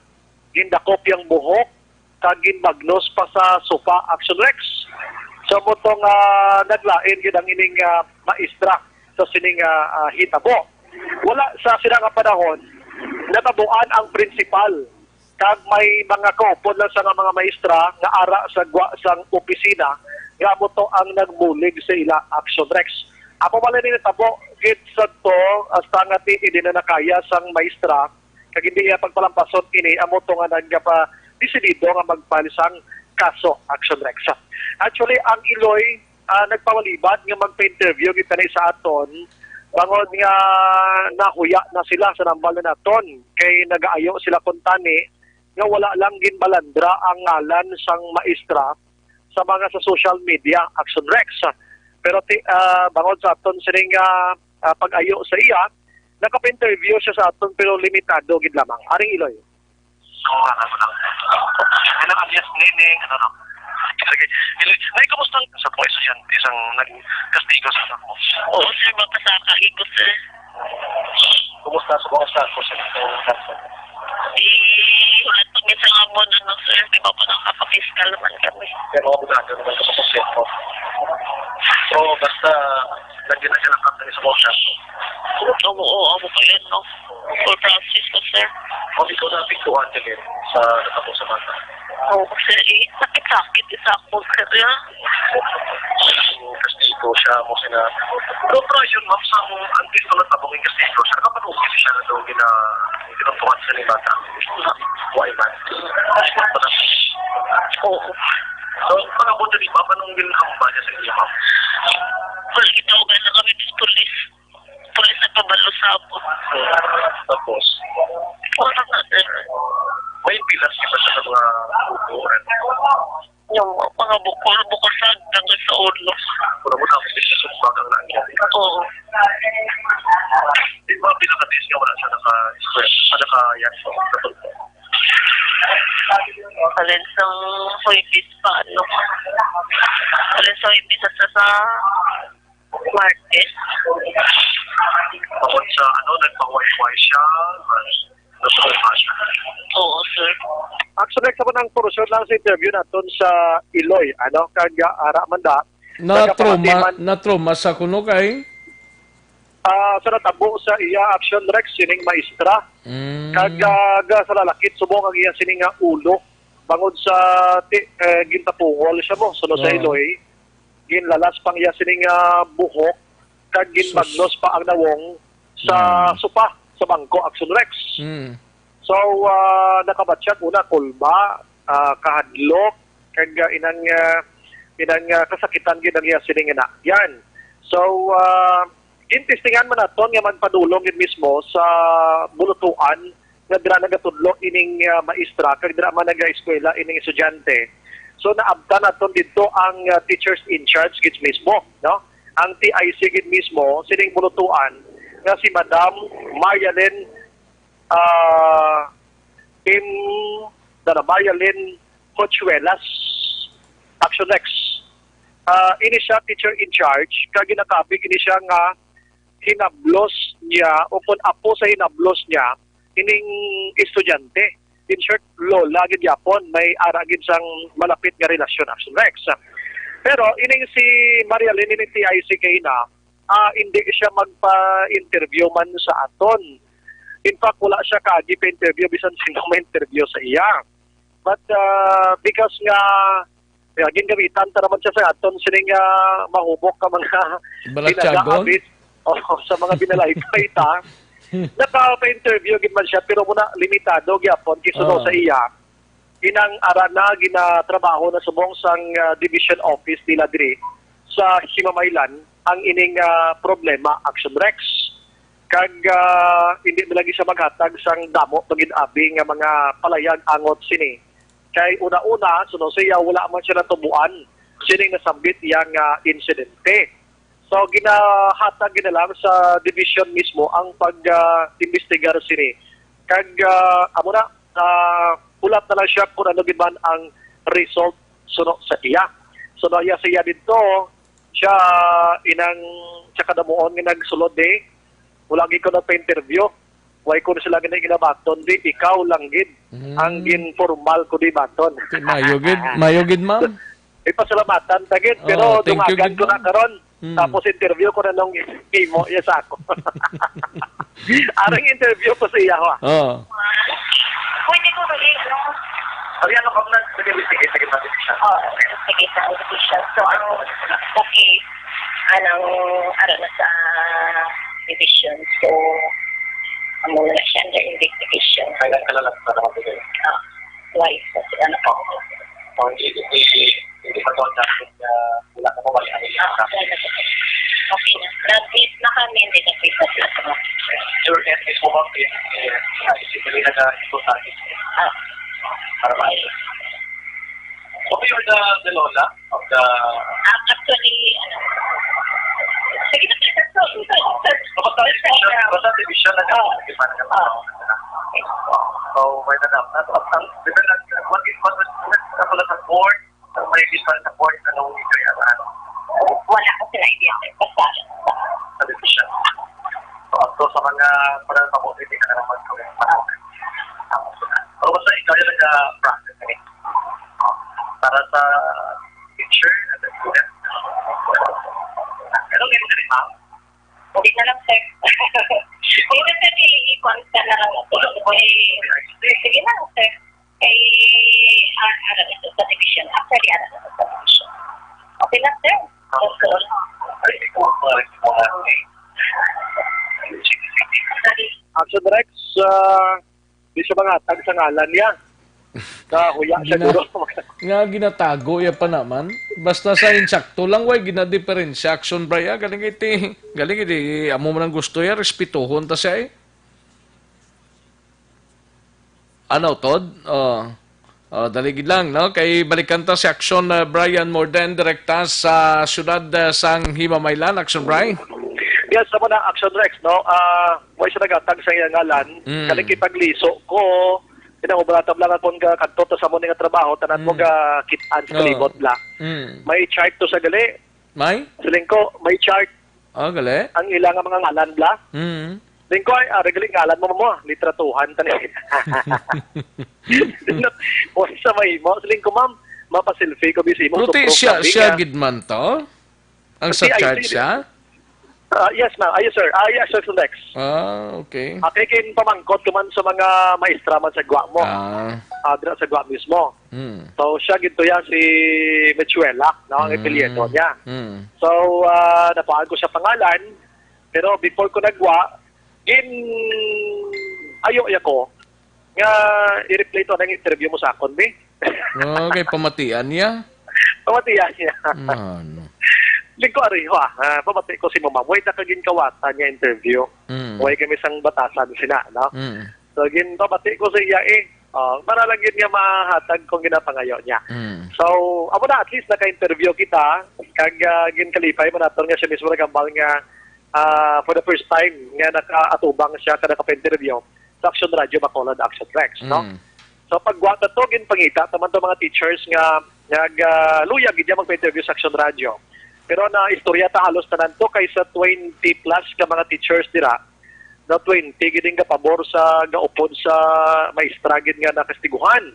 gindakop yung buhok kag ginmagnos pa sa sofa Action Rex. So mo tong naglain gid ang ining maestra sa sining hitabo. Wala sa sinang panahon natabuan ang principal kag may mga kaupod lang sa mga maestra nga ara sa sang opisina nga mo to ang nagbulig sa ila Action Rex. Ako wala ni natabo gid sa to hasta nga hindi na nakaya sang maestra kag hindi iya pagpalampasot ini amo to nga nagpa desidido nga magpalisang kaso Action Rex. Actually ang Iloy nagpawalibad nga magpa-interview kita ni sa aton bangod nga nahuya na sila sa nambal na naton kay nagaayo sila kuntani nga wala lang ginbalandra ang ngalan sang maestra sa mga sa social media Action Rex. Pero bangod sa aton sining pag-ayo sa iya nakapa-interview siya sa aton pero limitado gid lamang. Aring Iloy. So ano alias Neneng ano okay. Nay, kumusta sa po estudyante isang nagkastigo sa ako? Oo, sir, magpasakagi ko, sir. Kumusta sa mga staff ko sa kaso? Ulit pag minsan nga mo na, sir, di ba pa nakapapiskal naman kami. Pero abogado naman ka po. So, basta lagyan na siya ng company sa mga staff. Oo, ako pa yun, no? For process ko, sir. O, ikaw na pictuhan din sa natapos sa bata. Oo, sir, sakit isa ako, sir, ya. Kastigo siya mo sina. Pero yun, ma'am, sa mong antito na tabong yung kastigo siya, nakapanugin siya na daw ginatuhan sa ni bata. Why man? Oo. So, pag-abot na di ba, panong ginakamba niya sa inyo, ma'am? Well, itawagan na kami ng polis. Polis na pabalo sa ako. Tapos? Wala na, sir. May pilas kita sa mga bukuran. Yung mga bukol-bukasag hanggang sa ulo. Pura mo na ako sa sumbagang lagi. Oo. Di ba pinakatis niya wala siya naka-stress? Naka-yan sa katulpo? Alin sa hoibis pa, ano? Alin sa hoibis sa market. Bakit sa nagpa-wifi siya? Oo, sir. Actually, sa manang porosyon lang sa interview natin sa Iloy, kag-ara manda. Na-trauma sa kuno kay? Sa natabo sa iya Action Rex, sining maestra. Kag sa lalakit, subong ang iya sining ulo. Bangod sa gintapungol siya mo, sunod sa Iloy. Ginlalas pang iya sining buhok. Kag ginmagnos pa ang nawong sa sopa. Sa bangko Action Rex. So nakabatsyag una kulba, kahadlok, kag inang kasakitan gid ang iya sining ina. Yan. So intestingan man naton nga magpadulong gid mismo sa bulutuan nga dira nagatudlo ining maestra kag dira man naga-eskwela ining estudyante. So naabtan naton didto ang teachers in charge gid mismo, no? Ang TIC gid mismo sining bulutuan nga si Madam Marialyn Marialyn Cochuelas Action Rex. Ini siya teacher in charge kag ginakabig ini siya nga hinablos niya o kung apo sa hinablos niya ining estudyante. In short, lola gid yapon may ara gid sang malapit nga relasyon Action Rex. Pero ining si Marialyn ining TIC kay na hindi siya magpa-interview man sa aton. In fact, wala siya kaagi pa-interview bisan sino ma-interview sa iya. But because nga gingamitan ta naman siya sa aton sining mahubok ka mga Balatyagon? Sa mga binalaytay ta. Napa-interview gid man siya pero muna limitado gyapon kisuno sa iya. Inang arana ginatrabaho na subong sang division office nila diri sa Himamaylan ang ining problema Action Rex. Kag hindi na lagi siya maghatag sang damo pagin-abi nga mga palayag angot sini. Kay una-una sunod siya wala man siya natubuan sining nasambit yang insidente. So ginahatag gina lang sa division mismo ang pag-investigar sini. kag amo na ulat na lang siya kung ano gid man ang result suno sa iya. So no iya siya dito siya inang sa kadamuon nga nagsulod wala gid ko na pa-interview. Why ko na sila ginabaton di ikaw lang gid ang ginformal ko di baton. Mayogid ma'am. Ipasalamatan tagid pero thank you, dumagan ko na karon. Tapos interview ko na nung imo iya sa ako. Arang interview ko sa iya ho. Pwede ko ba Ari ano kung nag-investigate sa investigation? Investigate sa investigation. So, ang case, anong na sa division. So, ang muna na siya under investigation. Kailan ka lalap na naman bigay? Twice. Kasi ano po. Hindi pa doon natin wala na mawali ang ilang. Okay na. Nag-meet na kami, hindi na face na sila. Your ethics mo ba, isipin na ito sa akin? Para ba? So, you're the Lola of the... Actually, sige na, basta division na so, by the name, what is the board? May different sa board, anong ito yan? Wala ko sila idea. Basta. Sa division. So, sa mga parang pabuti ka na naman kawin. So, basta ikaw yung nag-practice na para sa teacher at the student. Pero ngayon na rin, ma'am? Hindi na lang, sir. Hindi na, sir, i-consta na lang ako. Sige na, sir. Kay, ito sa division. Actually, ito sa division. Okay lang, sir. Action Rex, di siya mga tag sa ngalan niya. Huya siya duro. Nga ginatago ya pa naman. Basta sa insakto lang way ginadiferensya action braya galing iti amo man ang gusto ya respetuhon ta siya Ano Todd? Daligid lang no kay balikan ta si action Brian Morden direkta sa syudad sang Himamaylan action Brian. Yes, sa mga Action Rex, no? May siya nagatag sa iyang ngalan. Kaling kipagliso ko, pinangubratab lang akong kanto sa muna nga trabaho, tanan mo ga kitaan sa kalibot la. May chart to sa gali. May? Siling ko, may chart. Gali? Ang ilang mga ngalan bla. Siling ko, regaling ngalan mo, litratuhan tanin. O sa may mo, siling ko, ma'am, mapasilfie ko bisi mo. Ruti siya gidman to? Ang sa chart siya? Yes, ma'am. Yes, sir. Yes, sir, Lex. Okay. Kin pamangkot man sa mga maestra man sa Gwa mo. Dira sa Gwa mismo. So, siya ginto yan si Mechuela, no? Ang epilyeto niya. So, napaan ko siya pangalan. Pero before ko nagwa, ayo ko nga i-replay to ng interview mo sa akon, be. Okay, pamatian niya? Pamatian niya. Ano? Lingko ariho pamati ko si Mama. Way na kagin kawatan niya interview. Way kami sang batasan sina, no? So, pamati ko sa iya para lang yun niya mahatag kung ginapangayo niya. So, amo na at least naka-interview kita. Kag ginkalipay, manator nga siya mismo nagambal nga for the first time nga naka-atubang siya kada ka-interview sa Action Radio Bacolod Action Rex, no? So, pagwata to, ginpangita, taman to mga teachers nga luyag gid magpa-interview sa Action Radio. Pero na istorya ta halos tanan to kaysa 20 plus ka mga teachers dira na 20 giding ka pabor sa gaupod sa maestra gid nga nakastiguhan.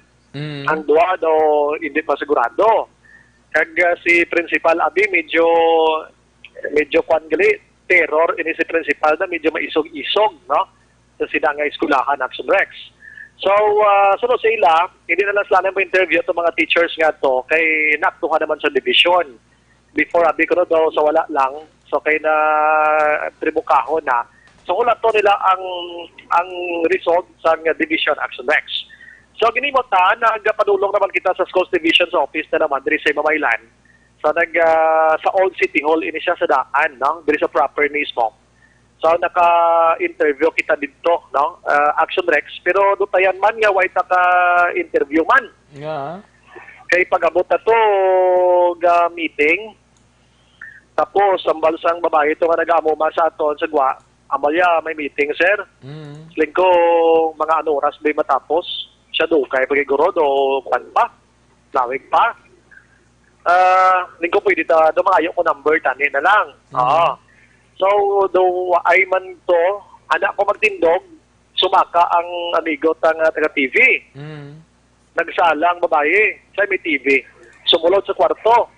Ang duwa do hindi pa sigurado. Kag si Principal Abi medyo kwan gali terror ini si Principal na medyo maisog-isog, no? Sa sinangay eskwelahan Action Rex. So, sunod sa ila, hindi na lang sila ng interview to mga teachers nga to kay naaktuhan naman sa division. Before abi ko na daw sa wala lang, so kay na tribukaho na. So ulat to nila ang result sa Division Action Rex. So ginimot na nagpadulong naman kita sa Schools Division's office na naman diri sa Himamaylan. So sa Old City Hall ini siya sa daan, no? Diri sa proper mismo. So naka-interview kita dito, no? Action Rex, pero dutayan man nga way ka-interview man. Yeah. Kay pag-abot na to meeting. Tapos, ang balsang babae ito nga nag-amuma sa aton sa Gwa, Amalya, may meeting, sir. Sling ko, mga ano oras may matapos. Siya do, kaya pagiguro, do, pan pa. Lawig pa. Lingko pwede ta, do mga ayaw ko number, tanin na lang. So, do, ay man to, anak ko magtindog, sumaka ang amigo tang taga-TV. Nagsalang babae, siya may TV. Sumulod sa kwarto.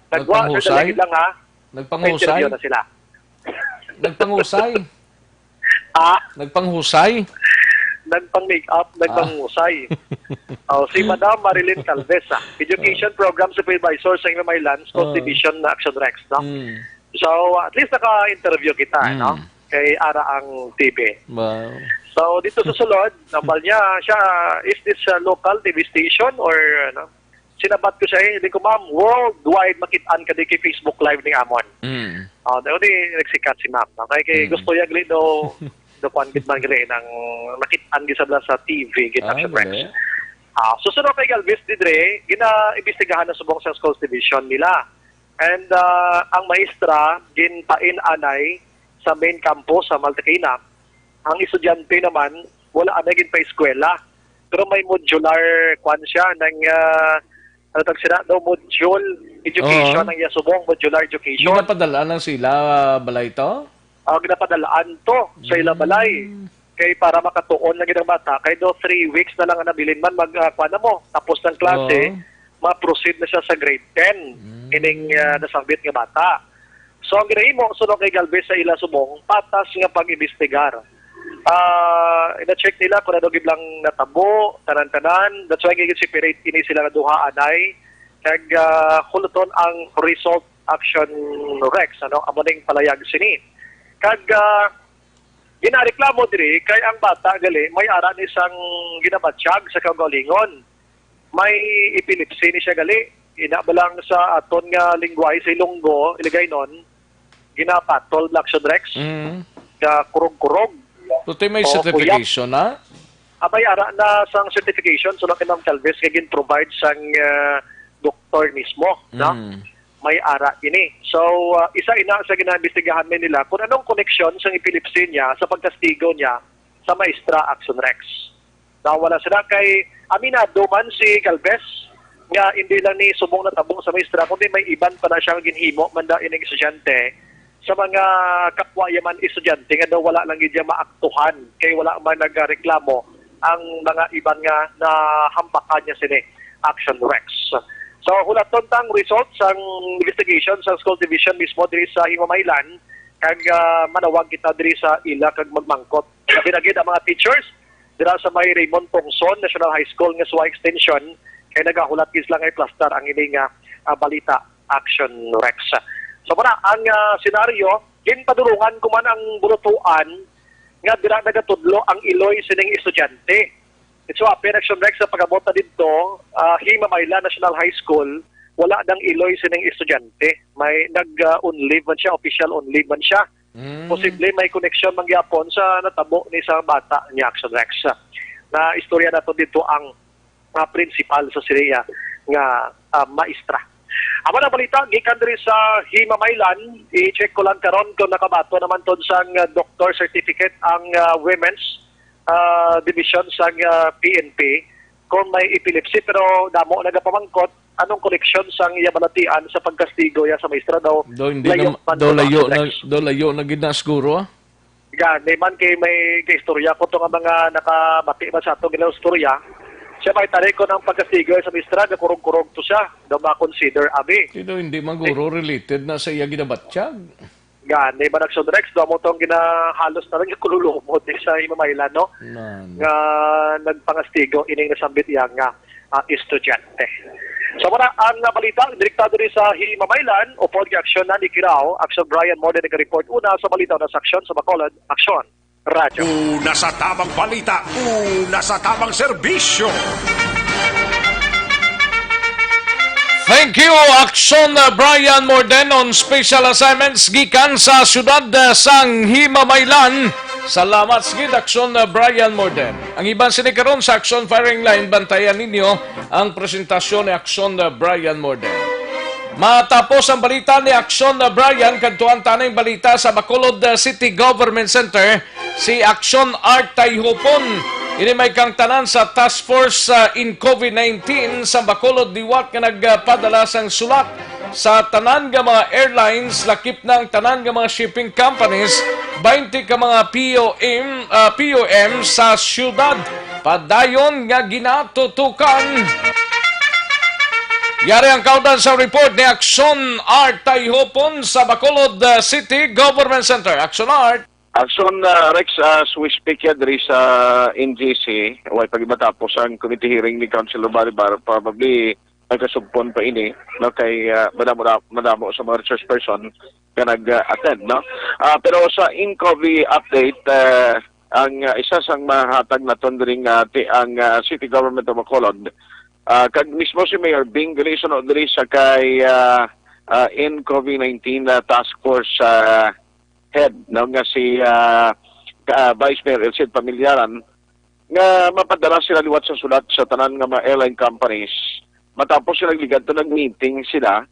Nagwa, sa dalagid lang ha. Nagpanghusay? Interview na sila. Nagpanghusay? Nagpanghusay? Nagpang-make-up, nagpanghusay. Si Madam Marilyn Calvesa, Education Program Supervisor sa Imamaylan, School Division na Action Rex. No? So, at least naka-interview kita, no? Kay Ara ang TV. Wow. So, dito sa sulod, nambal niya siya, is this a local TV station or, ano? Sinabat ko siya, hindi ko, ma'am, worldwide makitaan ka di kay Facebook Live ni Amon. Hindi nagsikat si ma'am. Okay, kay gusto niya gali do kuan gid man gali nang makitaan gisabla sa TV gid Action Rex. Susunod kay Galvez Didre, gina-imbestigahan na subong sa Schools Division nila. And ang maestra ginpain anay sa main campus sa Maltaquina. Ang estudyante naman wala anay gin pa eskwela. Pero may modular kwan siya ng module education ng Yasubong, modular education. Ginapadala ng sila balay to? Ginapadalaan to sa ila balay. Kay para makatuon lang ang bata, kay 3 weeks na lang ang nabilin man magkuana mo. Tapos ng klase, ma-proceed na siya sa grade 10. Ining nasambit nga bata. So ang ginahimo sunod kay Galvez sa ila subong, patas nga pag-imbestigar. Ina-check nila kung ano giblang natabo, tanan-tanan. That's why separate ini sila na duha anay. Kag huluton ang result action Rex, ano, amoning palayag sini. Kag ginareklamo diri kay ang bata gali may ara ni isang ginabatsyag sa kaugalingon. May epilepsy ni siya gali. Inabalang sa aton nga lingway sa Ilonggo, iligay nun, ginapatol action Rex. Kurog-kurog. Tutoy may certification na? Abay ara na sang certification so na kinam Calvez kay gin-provide sang doktor mismo, no? May ara ini. So isa ina sa ginaimbestigahan nila kung anong connection sang epilepsy niya sa pagkastigo niya sa maestra Action Rex. Wala sila kay aminado man si Calvez nga hindi lang ni subong natabo sa maestra kundi may iban pa na siyang ginhimo manda ining estudyante sa mga kapwa yaman estudyante nga daw wala lang gid maaktuhan kay wala man nagreklamo ang mga iban nga na hampakan niya sini Action Rex. So hulaton tang results ang investigation sa School Division mismo diri sa Himamaylan kag manawag kita diri sa ila kag magmangkot. Labi na gid ang mga teachers dira sa may Raymond Pongson National High School nga Suwa Extension kay nagahulat gid lang ay plaster ang ini nga balita Action Rex. So para ang senaryo, ginpadulungan ko man ang bulutuan nga dira nagatudlo ang iloy sining estudyante. So Action Rex sa pagabota dito, Himamaylan National High School, wala dang iloy sining estudyante. May nag-on-leave man siya, official on-leave man siya. Posible may connection mangyapon sa natabo ni sa bata ni Action Rex. Na istorya na to dito ang principal sa Syria nga maestra. Amo na balita, gikan diri sa Himamaylan, i-check ko lang karon kung nakabato naman to sang doctor certificate ang women's division sang PNP kung may epilepsy pero damo nagapamangkot anong connection sang iyabalatian sa pagkastigo ya sa maestra daw. Layo na gid na siguro. Gani man kay may istorya ko to nga mga nakabati ba sa ato ginaw istorya. Siya may tarik ko ng pagkastigo sa maestra, kurog-kurog to siya, daw ma-consider abi. Hindi maguro related na sa iya ginabatsyag. Gani ba Action Rex, daw mo itong ginahalos na lang yung kululumot sa Himamaylan, no? Nga nagpangastigo, ining nasambit yan nga estudyante. So muna, ang balita, direktado rin sa Himamaylan, o Action na ni Kirao, Action Brian Morden, nag-report una sa balita na sa Action sa Bacolod, Action Radyo. Una sa tamang balita, una sa tamang serbisyo. Thank you, Action Brian Morden on special assignments gikan sa syudad sang Himamaylan. Salamat sigid, Action Brian Morden. Ang iban sini karon sa Action Firing Line, bantayan ninyo ang presentasyon ni Action Brian Morden. Matapos ang balita ni Action Brian, kantuan tanay balita sa Bacolod City Government Center, si Action Art Tayhopon. Ini may kang tanan sa Task Force in COVID-19 sa Bacolod Diwat nga nagpadala sang sulat sa tanan nga mga airlines, lakip ng tanan nga mga shipping companies, 20 ka mga POM sa syudad. Padayon nga ginatutukan. Yari ang kaudan sa report ni Action Art Tayhopon sa Bacolod City Government Center. Action Art. Action Rex, as we speak here, there is NGC, way pagmatapos ang committee hearing ni Councilor Baribar, probably nagkasubpon pa ini, no, kay madamo sa mga resource person na nag-attend. No? Pero sa INCOVI update, ang isa sang mahatag na tondering ang City Government of Bacolod, kag mismo si Mayor Bing Galisono diri sa kay in COVID-19 task force head nga si Vice Mayor Elsid Pamilyaran nga mapadala sila liwat sa sulat sa tanan nga mga airline companies matapos sila ligad to nag-meeting sila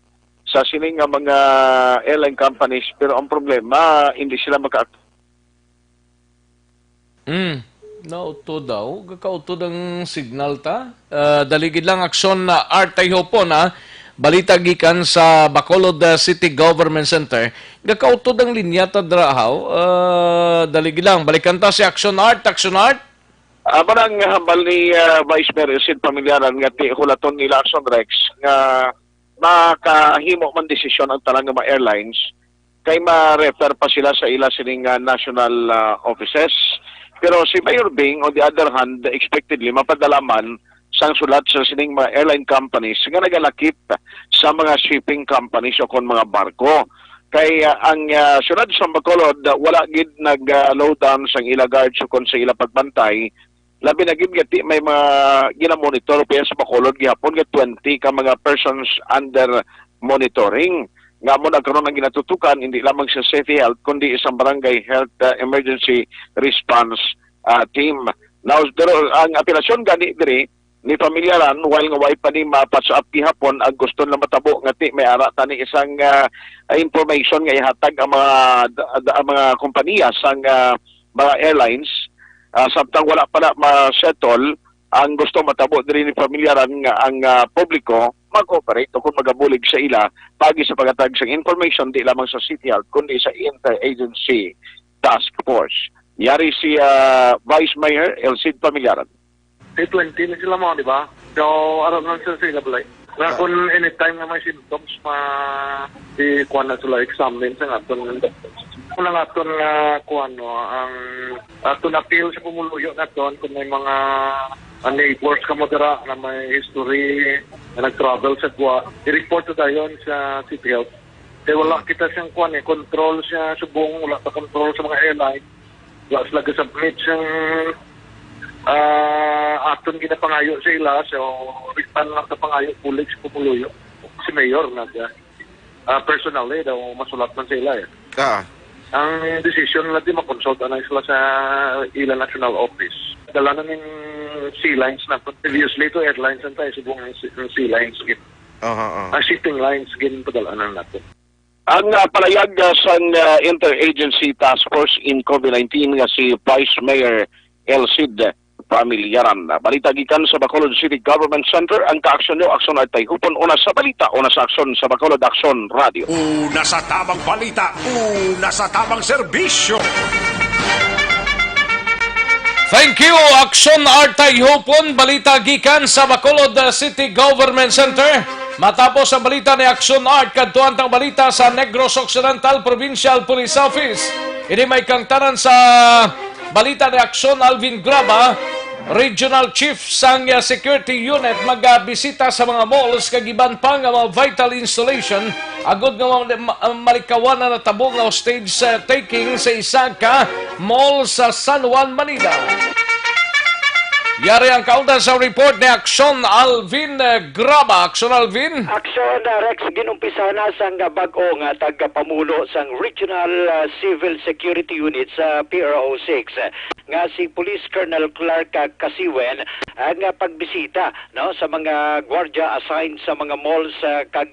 sa sining nga mga airline companies, pero ang problema hindi sila Nauto daw. Kakauto ng signal ta. Daligid lang Action na Art Tayhopon na balita gikan sa Bacolod City Government Center. Kakauto ng linya ta drahaw. Daligid lang. Balikan ta si Action Art. Action Art. Manang hambal ni Vice Mayor Elsid Pamilyaran nga ti hulaton nila Action Rex nga makahimo man desisyon ang talang mga airlines kay ma-refer pa sila sa ila sining national offices. Pero si Mayor Bing, on the other hand, expectedly, mapadala man sang sulat sa sining mga airline companies nga nagalakip sa mga shipping companies o kon mga barko. Kay ang sulat sa Bacolod, wala gid nag-low down sang ila guards o kon sa ila pagbantay. Labi na gid gati may mga ginamonitor pa sa Bacolod gihapon nga 20 ka mga persons under monitoring. Nga mo nagkaroon ng ginatutukan, hindi lamang sa City Health, kundi isang barangay health emergency response team. Now, ang apelasyon gani diri ni Pamilyaran, while nga way pa ni mapasap gihapon, ang gusto na matabo nga ti may ara tani isang information nga ihatag ang mga kompanya sang mga airlines, samtang wala pa na ma-settle, ang gusto matabo diri ni Pamilyaran nga ang publiko mag-cooperate o kung magabulig sa ila pagi sa paghatag sa information di lamang sa City Health kundi sa Interagency Task Force. Yari si Vice Mayor Elsid Pamilyaran. T20 na sila mo, di ba? So, aram lang sila balay. Na kung anytime na may symptoms, kuha na sila examine sa aton ng doctors. Kung lang aton ang aton appeal sa pumuluyo na aton kung may mga neighbors ka mo dira na may history na nag-travel sa Gua, i-report na tayo sa City Health. Kaya wala kita siyang control siya subong, wala ta control sa mga airline. Wala sila kasubmit siyang aton ginapangayo sa ila, so ripan lang sa pangayo pulik sa pumuluyo. Si Mayor personally daw masulat man sa ila ang decision nila di makonsult na sila sa ila national office. Dala na ng sea lines na previously to airlines ang tayo subong sea lines shipping lines gin padalanan natin. Ang palayag sa Interagency Task Force in COVID-19 nga si Vice Mayor Elsid Pamilyaran. Balita gikan sa Bacolod City Government Center, ang kaaksyon nyo, Action Art Tayhopon, una sa balita, una sa aksyon sa Bacolod Action Radio. Una sa tamang balita, una sa tamang serbisyo. Thank you, Action Art Tayhopon. Balita gikan sa Bacolod City Government Center. Matapos ang balita ni Action Art, kadtuan tang balita sa Negros Occidental Provincial Police Office. Ini may kangtanan sa balita ni Action Alvin Graba, Regional Chief sang Security Unit, magbisita sa mga malls kagiban pa nga mga vital installation agud nga malikawan na natabong nga stage taking sa isa ka mall sa San Juan, Manila. Yari ang kauntan sa report ni Aksyon Alvin Graba. Aksyon Alvin? Aksyon Rex, ginumpisa na sang bag-o nga tagapamulo sang Regional Civil Security Unit sa PRO 6 nga si Police Colonel Clark Kasiwen ang pagbisita no sa mga gwardiya assigned sa mga malls kag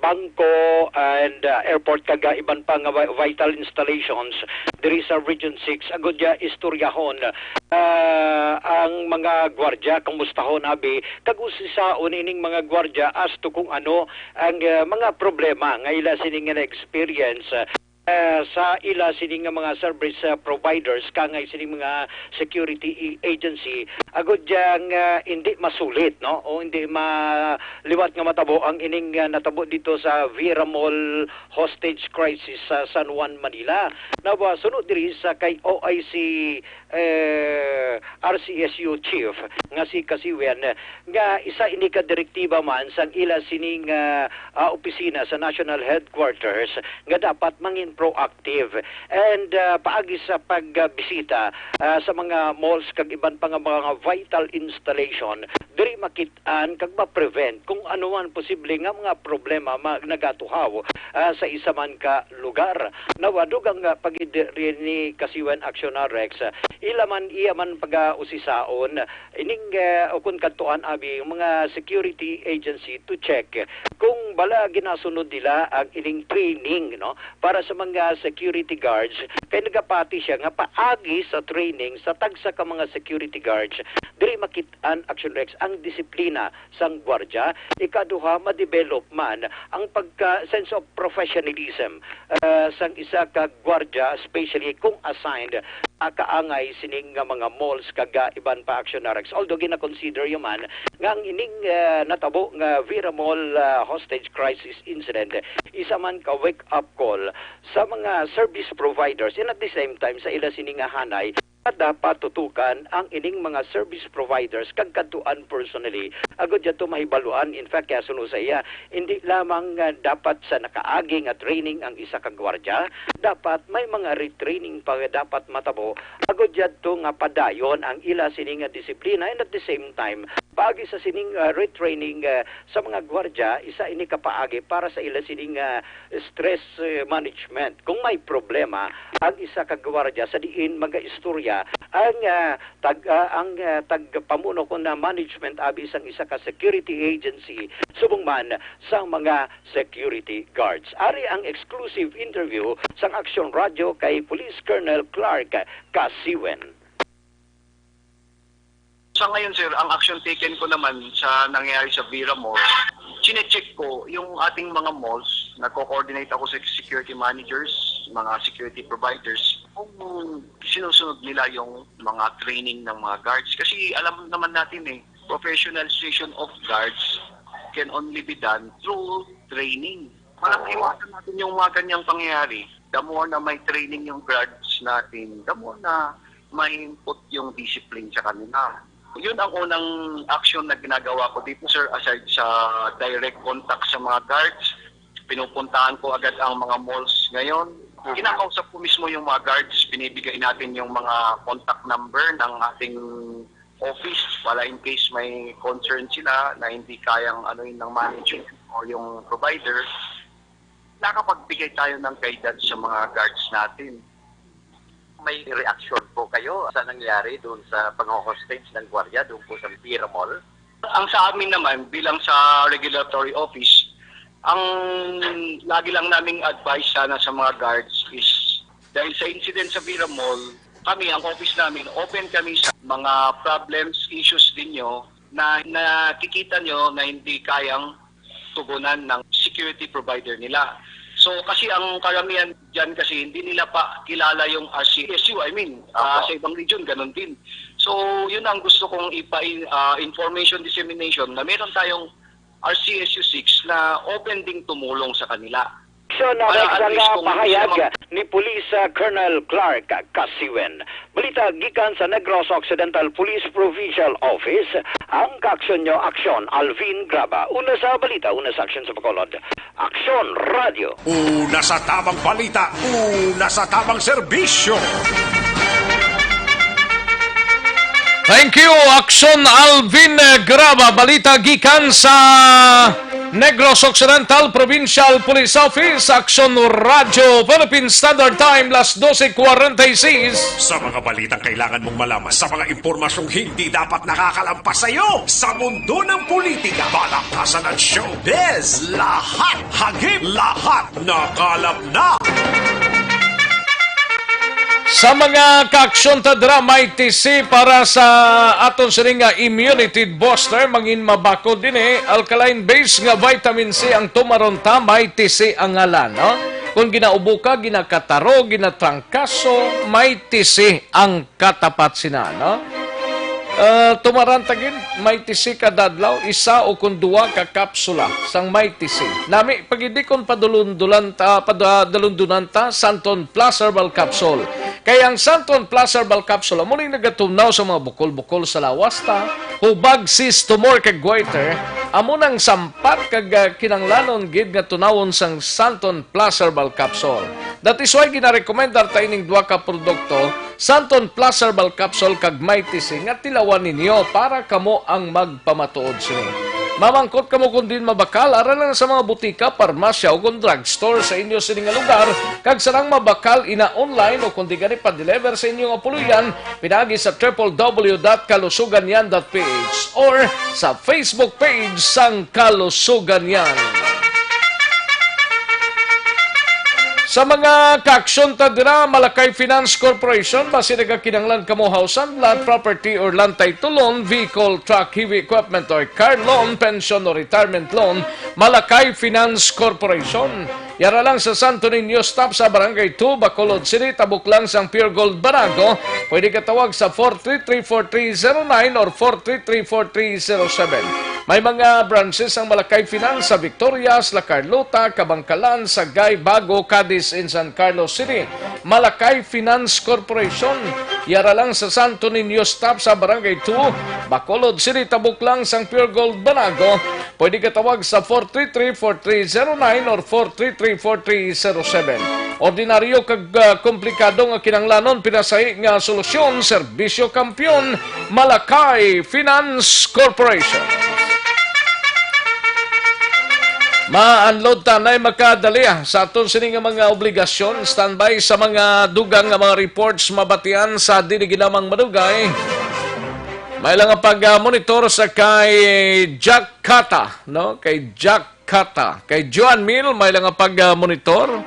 bangko and airport kag iban pa nga vital installations diri sa Region 6 agud ya istoryahon ang mga gwardiya kumustahon abi kag usisaon ining mga gwardiya as to kung ano ang mga problema nga ila sining experience sa ila sining mga service providers kangay sining mga security agency agud yang hindi masulit no o hindi maliwat nga matabo ang ining natabo dito sa Vera Mall hostage crisis sa San Juan, Manila. Nawa sunod diri sa kay OIC RCSU chief nga si Kasiwen nga isa ini ka direktiba man sang ila sining opisina sa national headquarters nga dapat mangin proactive and paagi sa pagbisita sa mga malls kag iban pa nga mga vital installation diri makit-an kag ma-prevent kung ano man posible nga mga problema nagatuhaw sa isa man ka lugar. Nawadog ang pagidiri ni Kasiwen Action Rex iya man pag-usisaon ining ukon kadtuan abi mga security agency to check kung bala ginasunod nila ang ining training no para sa mga security guards kay nagapati siya nga paagi sa training sa tagsa ka mga security guards diri makit-an Action Rex ang disiplina sang gwardiya ikaduha ma-develop man ang pagka sense of professionalism sang isa ka gwardiya especially kung assigned kaangay sining mga malls kaga iban pa Action Rex although gina-consider man nga ang ining natabo nga Vera Mall hostage crisis incident isa man ka wake up call sa mga service providers and at the same time sa ila sining hanay dapat tutukan ang ining mga service providers kag kadtuan personally agud yato mahibaluan in fact kaya suno sa iya hindi lamang dapat sa nakaagi nga training ang isa ka gwardiya dapat may mga retraining pa dapat matabo agud yato nga padayon ang ila sining disiplina and at the same time paagi sa sining retraining sa mga gwardiya isa ini kapaagi para sa ila sining stress management kung may problema ang isa ka gwardiya sa diin maga-istorya ang tagpamuno ko na management abi isang isa ka security agency subong man sa mga security guards. Ari ang exclusive interview sa Action Radio kay Police Colonel Clark Kasiwen. Sa ngayon sir, ang action taken ko naman sa nangyayari sa Vera Mall, chinecheck ko yung ating mga malls, nagko-coordinate ako sa security managers, mga security providers, kung sinusunod nila yung mga training ng mga guards. Kasi alam naman natin professionalization of guards can only be done through training. Parang iwasan natin yung mga ganyang pangyayari. The more na may training yung guards natin, the more na may input yung discipline sa kanila. Yun ang unang action na ginagawa ko dito sir, aside sa direct contact sa mga guards, pinupuntahan ko agad ang mga malls ngayon. Kinakausap ko mismo yung mga guards, binibigay natin yung mga contact number ng ating office para in case may concern sila na hindi kayang ng management o yung provider, nakapagbigay tayo ng guidance sa mga guards natin. May reaction po kayo sa nangyari doon sa pang-hostage ng gwardiya doon po sa Vera Mall? Ang sa amin naman, bilang sa regulatory office, ang lagi lang naming advice sana sa mga guards is dahil sa incident sa Vera Mall, kami, ang office namin, open kami sa mga problems, issues ninyo na nakikita nyo na hindi kayang tugunan ng security provider nila. So kasi ang karamihan dyan kasi hindi nila pa kilala yung RCSU. Sa ibang region ganun din. So yun ang gusto kong information dissemination na meron tayong RCSU 6 na open ding tumulong sa kanila. So na pahayag ni Police Colonel Clark Kasiwen. Balita gikan sa Negros Occidental Police Provincial Office, ang kaaksyon nyo Aksyon Alvin Graba. Una sa balita, una sa aksyon sa Bacolod. Aksyon Radio. Una sa tamang balita, una sa tamang serbisyo. Thank you, Action Alvin Graba. Balita gikan sa Negros Occidental Provincial Police Office. Action Radio Philippine Standard Time, las 12:46. Sa mga balitang kailangan mong malaman, sa mga impormasyong hindi dapat nakakalampas sa iyo, sa mundo ng politika, balakasan ng showbiz, lahat, hagip, lahat, nakalap na. Sa mga kaaksyon tadra may TC para sa aton sining nga immunity booster, mangin mabako din alkaline base nga vitamin C ang tumaronta, may TC ang ngalan, no? Kung ginaubo ka, ginakataro, ginatrangkaso, may TC ang katapat sina, no? Tumarantagin, may TC kadadlaw, isa o kung duwa ka kapsula sang may TC. Nami, pagidikon padulundunan ta, Santon Plus Herbal Capsule. Kaya ang Santon Plus Herbal Capsule, muling nagatunaw sa mga bukol-bukol sa lawas ta, hubag sis tumor kag goiter, amo nang sampat kag kinanglanon gid nga tunawon sang Santon Plus Herbal Capsule. That is why ginarekomendar ta ining duha ka produkto, Santon Plus Herbal Capsule kag Mighty C, nga tilawan ninyo para kamo ang magpamatuod sini. Mamangkot kamo kung din mabakal, aral lang sa mga butika, parmasya o kung drugstore sa inyo sining nga lugar, kag sarang mabakal ina online o kung di gani pa-deliver sa inyong apuluyan, pinagi sa www.kalusuganyan.ph or sa Facebook page sang Kalusuganyan. Sa mga kaaksyon tadira, Malakay Finance Corporation, basi nagkakinanglan kamo hausan, land property or land title loan, vehicle, truck, heavy equipment or car loan, pension or retirement loan, Malakay Finance Corporation. Yara lang sa Santo Niño stop sa Barangay 2, Bacolod City, tabuk lang sang Pure Gold Banago. Pwede ka tawag sa 433-4309 or 433-4307. May mga branches ang Malakay Finance sa Victorias, La Carlota, Kabangkalan, Sagay, Bago, Cadiz, in San Carlos City. Malakay Finance Corporation. Yara lang sa Santo Niño stop sa Barangay 2, Bacolod City, tabuk lang sang Pure Gold Banago. Pwede ka tawag sa 433-4309 or 433-4307. Ordinaryo kag komplikado nga kinanglanon, pinasahi nga solusyon, serbisyo kampiyon, Malakay Finance Corporation. Ma-unload tanay makadali sa aton sining mga obligasyon, standby sa mga dugang nga mga reports mabatian sa dili ginamang madugay. May lang pag-monitor sa kay Jack Kata, no? Kay Jack Kata. Kay Joan Mill, may lang pag-monitor.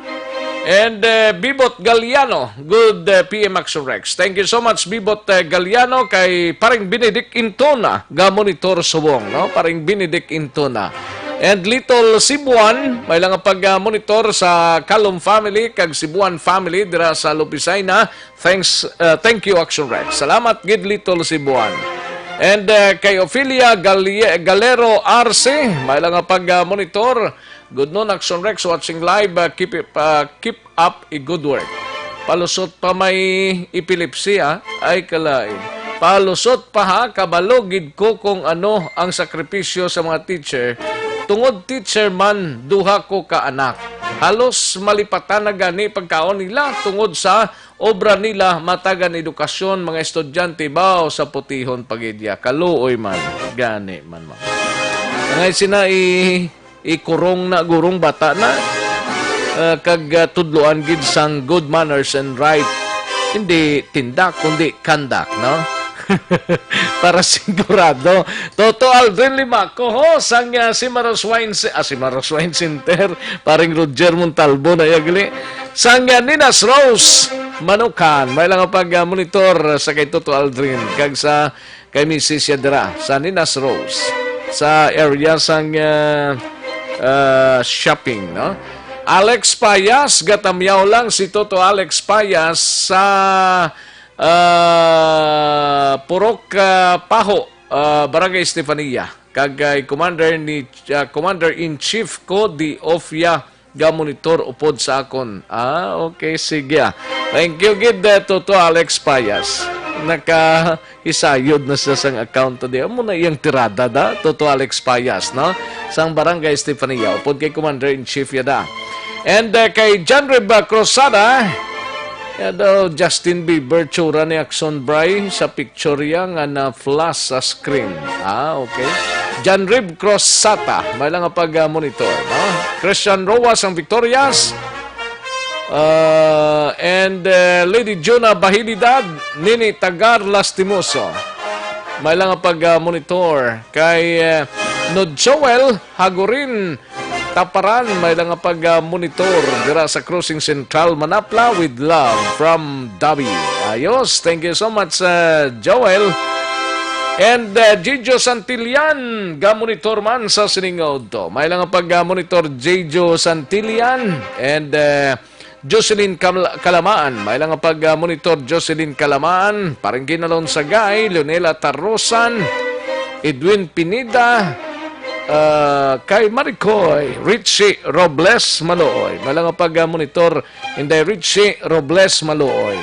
And Bibot Galiano, good PM Action Rex. Thank you so much, Bibot Galiano, kay paring Benedict Intona, ga-monitor subong, no? Paring Benedict Intona. And Little Cebuan, may lang pag-monitor sa Calum family, kag Cebuan family, dira sa Lupisay na. Thank you, Action Rex. Salamat, gid Little Cebuan. And kay Ophelia Galero Arce, may lang pag-monitor. Good noon, Action Rex, watching live. Keep up a good work. Palusot pa may epilepsy, ay kalain. Palusot pa ha, kabalogid ko kung ano ang sakripisyo sa mga teacher. Tungod teacher man, duha ko ka anak. Halos malipatan na gani pagkaon nila tungod sa obra nila, matagan edukasyon, mga estudyante bao sa putihon pagidya. Kaluoy man, gani man man. Ngay sina ikurong na gurong bata na kag tudloan gid sang good manners and right. Hindi tindak kundi kandak, no? Para sigurado. Toto Aldrin Limaco ho sang si Maros Wine Center, paring Roger Montalbo na yagli. Sang Ninas Rose Manukan, may lang pag-monitor sa kay Toto Aldrin kag sa kay Mrs. Yadra sa Ninas Rose sa area sang shopping, no? Alex Payas, gatamyaw lang si Toto Alex Payas sa Purok Paho, Barangay Estefania. Kagay Commander-in-Chief ko di Ofia ga monitor upod sa akon. Okay, sige. Thank you gid Toto Alex Payas. Naka-isayod na sa sang account today. Amo na iyang tirada da, Toto Alex Payas, no? Sang Barangay Estefania, upod kay Commander-in-Chief yada. And kay John Reba Cruzada, daw Justin Bieber tsura ni Axon Bray sa picture yang nga na flash sa screen. Okay. John Rib Cross Sata, may lang nga pag-monitor. No? Christian Roas ang Victorias. And Lady Jonah Bahilidad, Nini Tagar Lastimoso. May lang nga pag-monitor. Kay Nod Joel Hagurin Taparan, may lang nga pag-monitor dira sa Crossing Central Manapla with love from Dabi. Ayos, thank you so much Joel. And Jijo Santillan, ga-monitor man sa Siningod to. May lang pag-monitor Jijo Santillan and Jocelyn Kalamaan. May lang pag-monitor Jocelyn Kalamaan. Parang ginalon sa Gay, Leonela Tarosan, Edwin Pinida, kay Maricoy, Richie Robles Malooy. May lang pag-monitor hindi Richie Robles Malooy.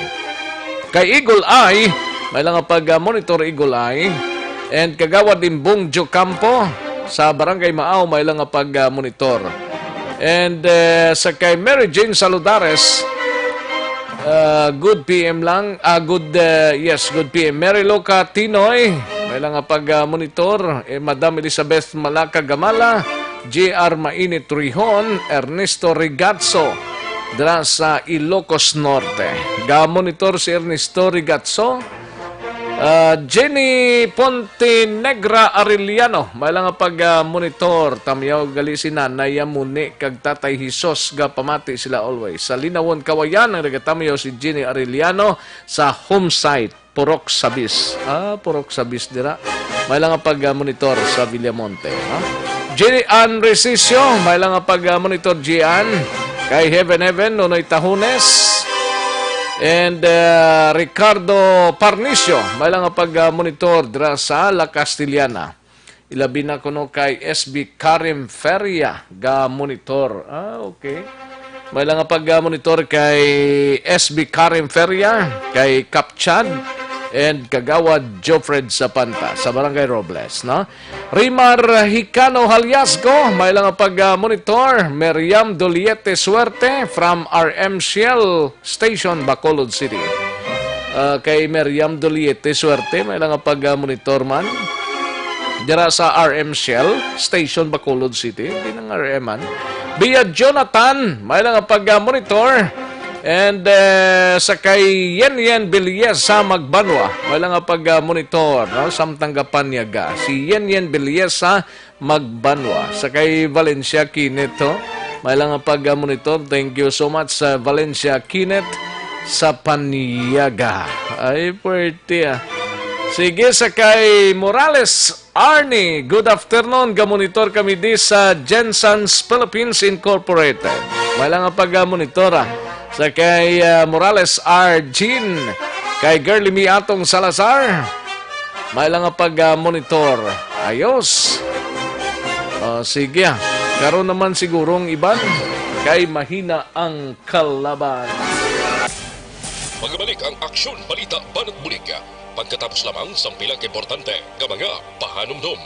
Kay Eagle Eye, may lang pag-monitor Eagle Eye. And kagawad din Bongjo Campo sa Barangay Maaw, may lang pag-monitor. And sa kay Mary Jane Saludares, good PM lang. Good PM. Mary Loca Tinoy, may lang pag-monitor. Madam Elizabeth Malaka Gamala, JR Mainit Rihon, Ernesto Rigazzo, dra sa Ilocos Norte. Ga-monitor si Ernesto Rigazzo. Jenny Pontenegra Arellano, may lang pag-monitor. Tamyaw gali si Nanay Yamuni kag Tatay Hisos ga pamati sila always. Sa Linawon Kawayan, ang nagatamyaw si Jenny Arellano sa home site, Purok Sabis. Purok Sabis dira. May lang pag-monitor sa Villamonte. Jenny Ann Resisio, may lang pag-monitor Gian. Kay Heaven, Nonoy Tahunes. And Ricardo Parnicio, may lang pag-monitor dra sa La Castellana. Ilabi na kuno kay SB Karim Feria ga monitor. Okay. May lang pag-monitor kay SB Karim Feria, kay Kapchad, and kagawad Jofred Zapanta sa Barangay Robles, no? Rimar Hicano Haliasco, may lang pag-monitor. Meriam Doliete Suerte from RM Shell Station, Bacolod City. Kay Meriam Doliete Suerte, may lang pag-monitor man. Dira sa RM Shell Station, Bacolod City. Hindi nang RM man. Bia Jonathan, may lang pag-monitor. And sa kay Yen Bilies sa Magbanwa, may lang pag-monitor, no? Samtang Gapanyaga. Si Yen Bilies sa Magbanwa. Sa kay Valencia Kineto, may lang pag-monitor. Thank you so much sa Valencia Kinet sa Panyaga. Ay, pwerte Sige, sa kay Morales Arnie, good afternoon. Gamonitor kami di sa Jensens Philippines Incorporated. May lang pag-monitor sa kay Morales R. Jean, kay Girly Miatong Salazar, may lang pag-monitor. Ayos. Sige. Karoon naman sigurong iban kay mahina ang kalaban. Magbalik ang aksyon, balita, banat bulig. Pagkatapos lamang sa pilang importante ng mga pahanumdum.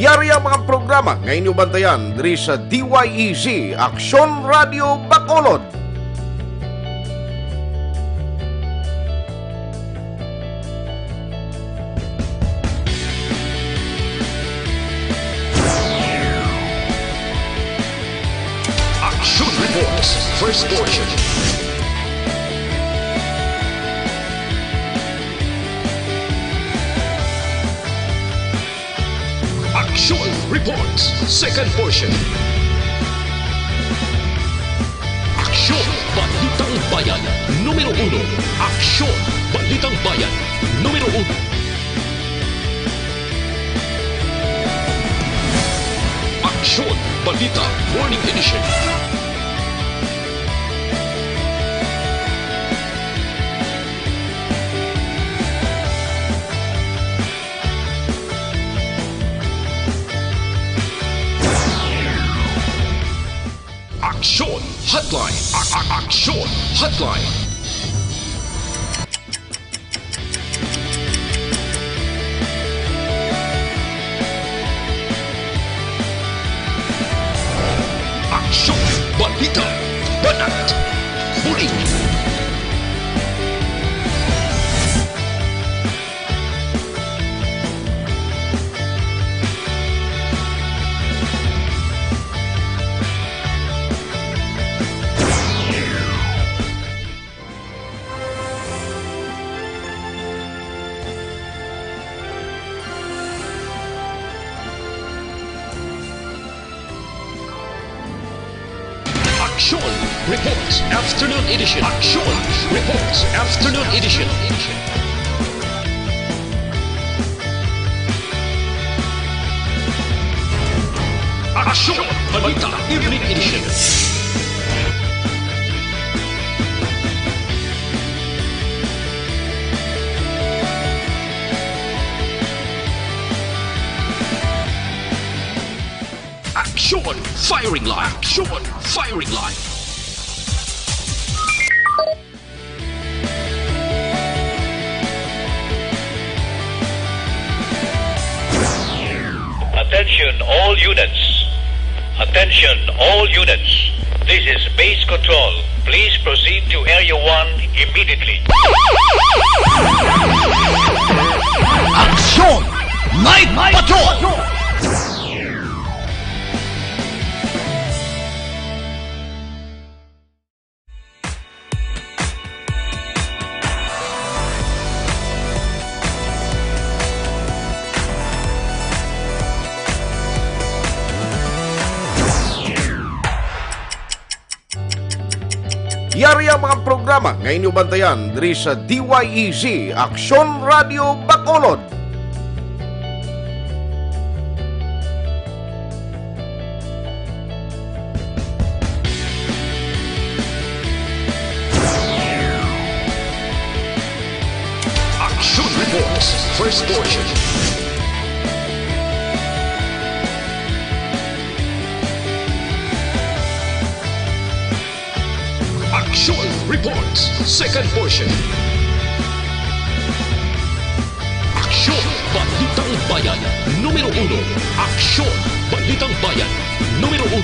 Yari ang mga programa ngayon yung bantayan diri sa DYEZ Aksyon Radio Bacolod. Action Reports, first portion. Action Reports, second portion. Aksyon Balitang Bayan, numero 1. Aksyon Balitang Bayan, numero 1. Aksyon Balita Morning Edition. Aksyon Hotline. Aksyon Hotline. Aksyon Balita. Banat. Huling. Action Reports Afternoon Edition. Action Reports Afternoon Edition. Action Balita Evening Edition. Action Firing Line. Action Firing Line. Attention all units. Attention all units. This is base control. Please proceed to Area 1 immediately. Action Night Patrol. Yari ang mga programa ngayon yung bantayan diri sa DYEZ Aksyon Radio Bacolod. Action Reports First Portion. Action Reports Second Portion. Action Balitang Bayan Numero 1. Action Balitang Bayan Numero 1.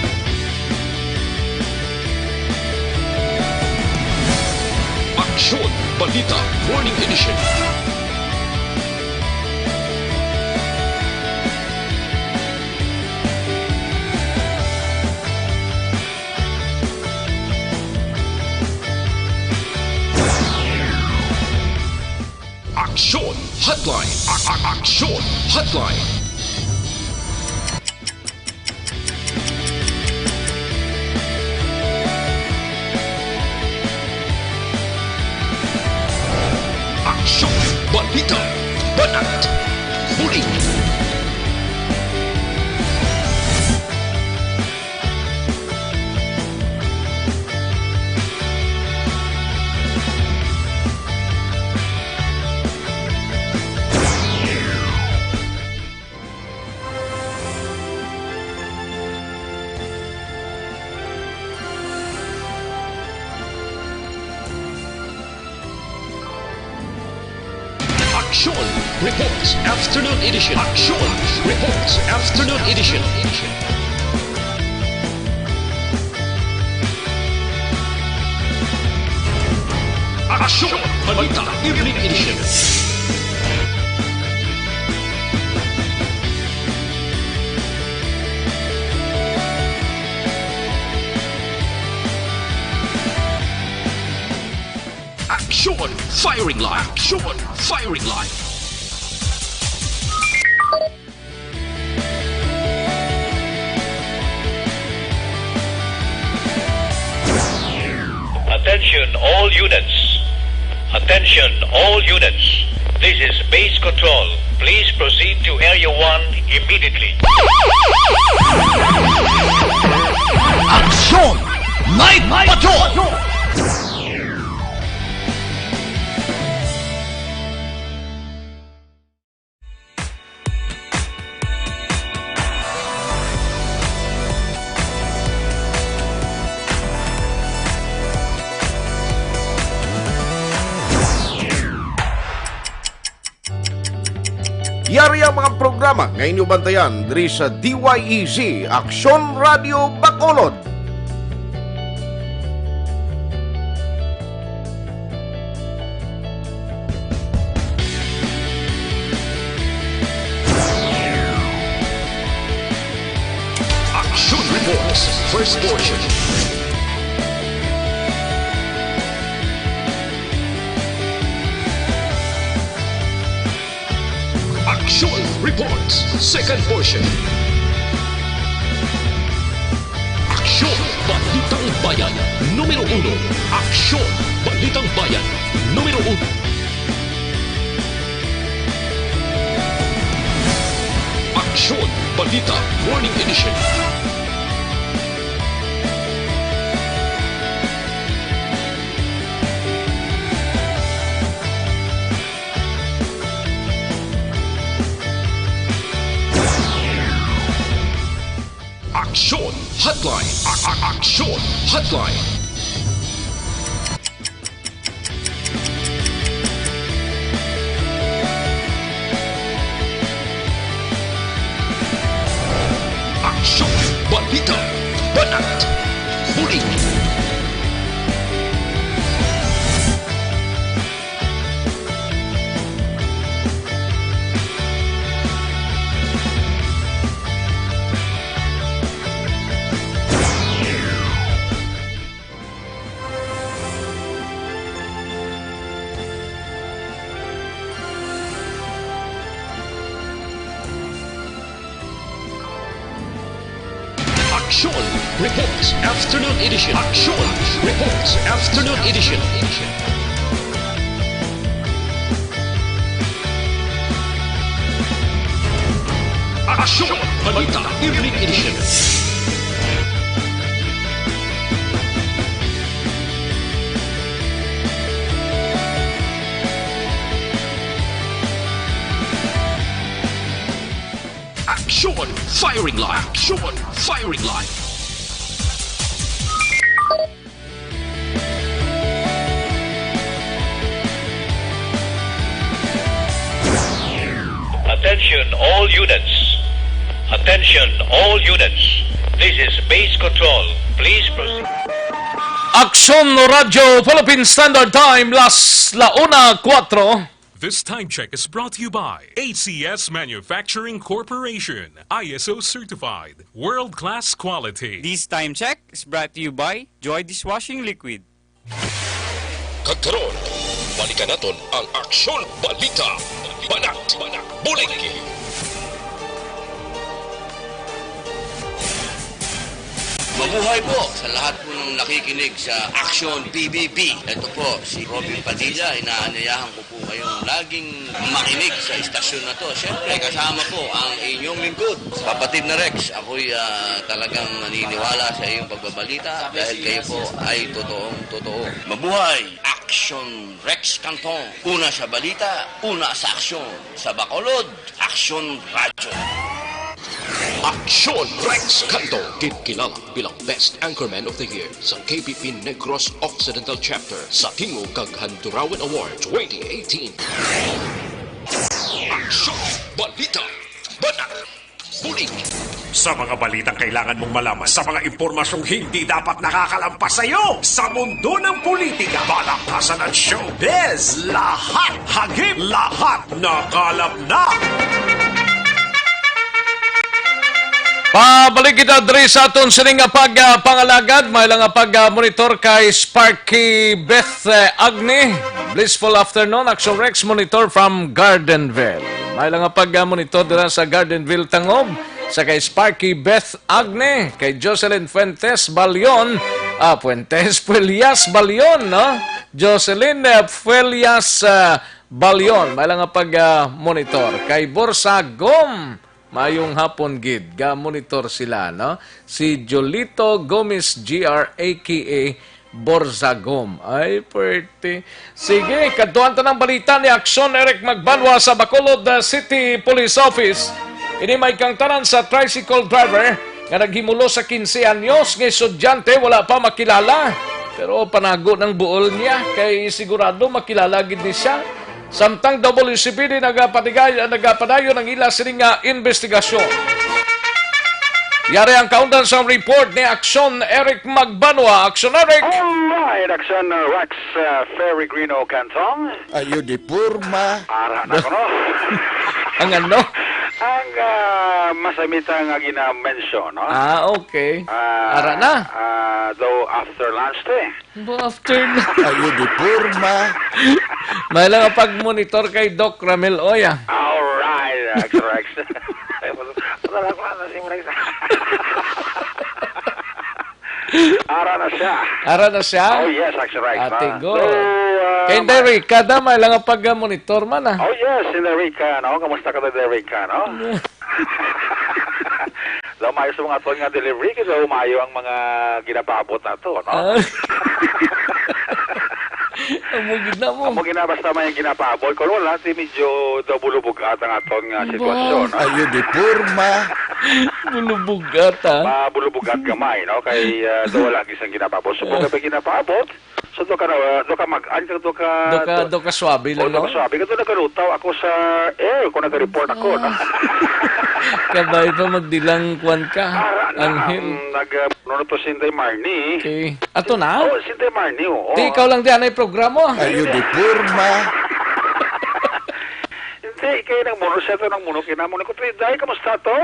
Action Balita Morning Edition. Action Hotline. Action Hotline. Action Balita Banat Huling. Action Reports Afternoon Edition. Action Reports Afternoon Edition. Action Balita Evening Edition. Action Firing Line. Action Firing Line. Attention all units. Attention all units. This is base control. Please proceed to Area 1 immediately. Action Night Patrol. istorya mga programa nga inyo bantayan diri sa DYEZ Aksyon Radio Bacolod. Action Reports, first portion. Action Reports, second portion. Aksyon Balitang Bayan, numero 1. Aksyon Balitang Bayan, numero 1. Aksyon Balita Morning Edition. Aksyon Hotline. Aksyon Hotline. Aksyon Balita Banat Bulig. Action Reports Afternoon Edition. Action Reports Afternoon Edition. Action Balita Evening Edition. Action Firing Line. Action Firing Line. Attention all units. Attention all units. This is base control. Please proceed. Aksyon Radio Philippine Standard Time, las 1:04. This time check is brought to you by ACS Manufacturing Corporation, ISO certified, world-class quality. This time check is brought to you by Joy Dishwashing Liquid. Kagkaroon, balikan naton ang Aksyon Balita Banat Bulig. Mabuhay po sa lahat po ng nakikinig sa Action PBB. Ito po, si Robin Padilla. Inaanyayahan ko po kayong laging makinig sa istasyon na to. Siyempre, kasama po ang inyong lingkod. Kapatid na Rex, ako'y talagang naniniwala sa iyong pagbabalita dahil kayo po ay totoong-totoo. Mabuhay! Action Rex Canton. Una sa balita, una sa aksyon. Sa Bacolod, Action Radio. Aksyon Rex Canto, kilala bilang Best Anchorman of the Year sa KPP Negros Occidental Chapter sa Tingog kag Handurawan Award 2018. Aksyon Balita Banat Bulig. Sa mga balitang kailangan mong malaman, sa mga impormasyong hindi dapat nakakalampas sa iyo, sa mundo ng politika, balakasan at showbiz, lahat hagip, lahat nakalap na. Pabalik kita diri sa aton sining pangalagad, may lang pag-monitor kay Sparky Beth Agne. Blissful afternoon, Action Rex monitor from Gardenville. May lang pag-monitor dira sa Gardenville Tangob, sa kay Sparky Beth Agne, kay Jocelyn Fuentes Balion, Puelias Balion, no? Jocelyn Fuelias Balion, may lang pag-monitor kay Borsagom. Mayong hapon gid, ga-monitor sila, no? Si Jolito Gomez Gr, a.k.a. Borzagom. Ay, pwerte. Sige, kaduan ta ng balita ni Aksyon Eric Magbanwa sa Bacolod City Police Office. Ini may kangtanan sa tricycle driver nga naghimulo sa 15 anyos nga estudyante, wala pa makilala. Pero panago ng buol niya, kay sigurado makilala gid ni siya. Samtang WCPD nagapadayon ng ila sining investigasyon. Yari ang kaundan sa report ni Aksyon Eric Magbanwa. Aksyon Eric! Alright, Aksyon Rex Ferregrino Cantong. Ayo di purma. Ara na ko, no? Ang ano? Ang masamita nga gina-mention, no? Okay. Ara na? Though after lunch, After na. Ayo di purma. May lang ang pag-monitor kay Doc Ramel Oya. Alright, Aksyon Rex. Ara na siya. Ara na siya? Oh yes, Aksyon Rex. Ate go. Kay Derrica, may lang ang pag-monitor man Oh yes, in Derrica, no? Kamusta ka na Derrica, no? Lumayo sa mga nga delivery kasi umayo ang mga ginapabot na to, no? Amo ginabasta man yung ginapabot ko wala ti medyo bulubog ata ang aton nga sitwasyon. Ayo di purma. Bulubugat ha? Bulubugat gamay, no? Kay wala gisang ginapabot. So kung kapag ginapabot, so do ka mag-an do ka swabe lang, no? Do ka swabe. Kasi nagarutaw ako sa kung nag-report ako, no? Kabay pa magdilang kwan ka. Anghel. Nag-ano to Sinday Marnie. Okay. Ato na? Oh, Sinday Marnie, oo. Di ikaw lang diyan ay programa. Ayo di purma. Hindi, kayo nang muno siya to ng muno. Kinamon ko, Triday, kamusta to?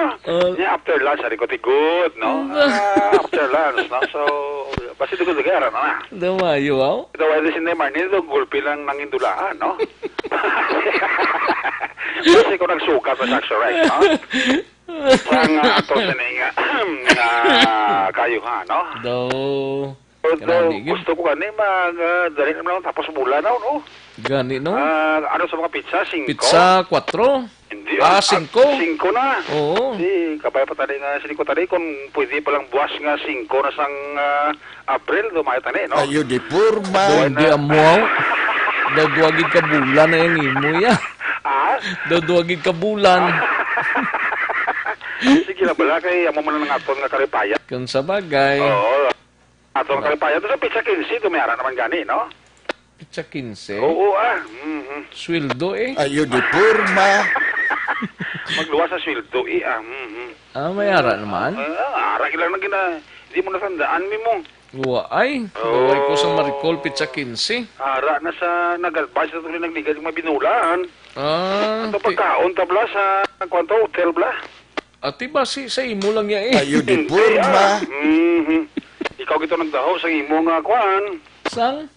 After lunch, sabi ko, good, no? After lunch, no? So, basta dugo-dugara na. Damayo, wow? Ito, wala Sinday Marnie, ito, gulpi lang ng indulaan, no? Kasi ko nagsukat sa Aksyon Rex, no? Sang ato sining kayuhan, no? Gusto ko gani dali naman tapos bulan na, no? Gani, no? Ano sa mga pizza? 5? Pizza 4? Hindi. 5? 5 na. Oo. Di, kabay pa tali nga siniko tali kung pwede palang buwas nga 5 na sang April, dumayo tali, no? Ayo di purma. Hindi amuaw. Dagwagid ka bulan na yung imo ya. Dagwagid ka bulan. Sige na bala kay amo man nga aton nga karipaya. Kung sa bagay. Oo. Aton nga karipaya to sa pizza 15 tumiyara naman gani, no? Pizza 15? Oo, Sweldo Ayo di purma. Magluwas sa sweldo may ara naman? Ara ilang na gina. Hindi mo natandaan mo. Ay, gaway ko sa Maricol Pizza 15. Ara na sa nagalbay sa tuloy nagligas yung mabinulaan. Ito Okay. pagkaon tabla sa kwanto hotel bla. Ati ba sa imo lang ya Ayo di purma. Ikaw gito nagdaho sa imo nga kwan. Sang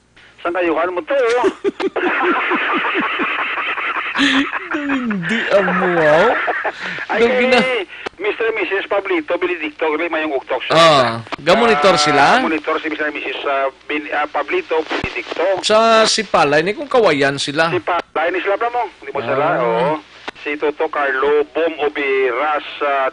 kayuhan mo to. Hindi amuaw. Ay, Mr. and Mrs. Pablito Benedicto, mayong uktok siya. Gamonitor sila? Monitor si Mr. and Mrs. Pablito Benedicto. Sa Sipalay, ni kung kawayan sila. Sipalay ni sila mo. Hindi mo sila, oo. Si Toto Carlo Bom Obiras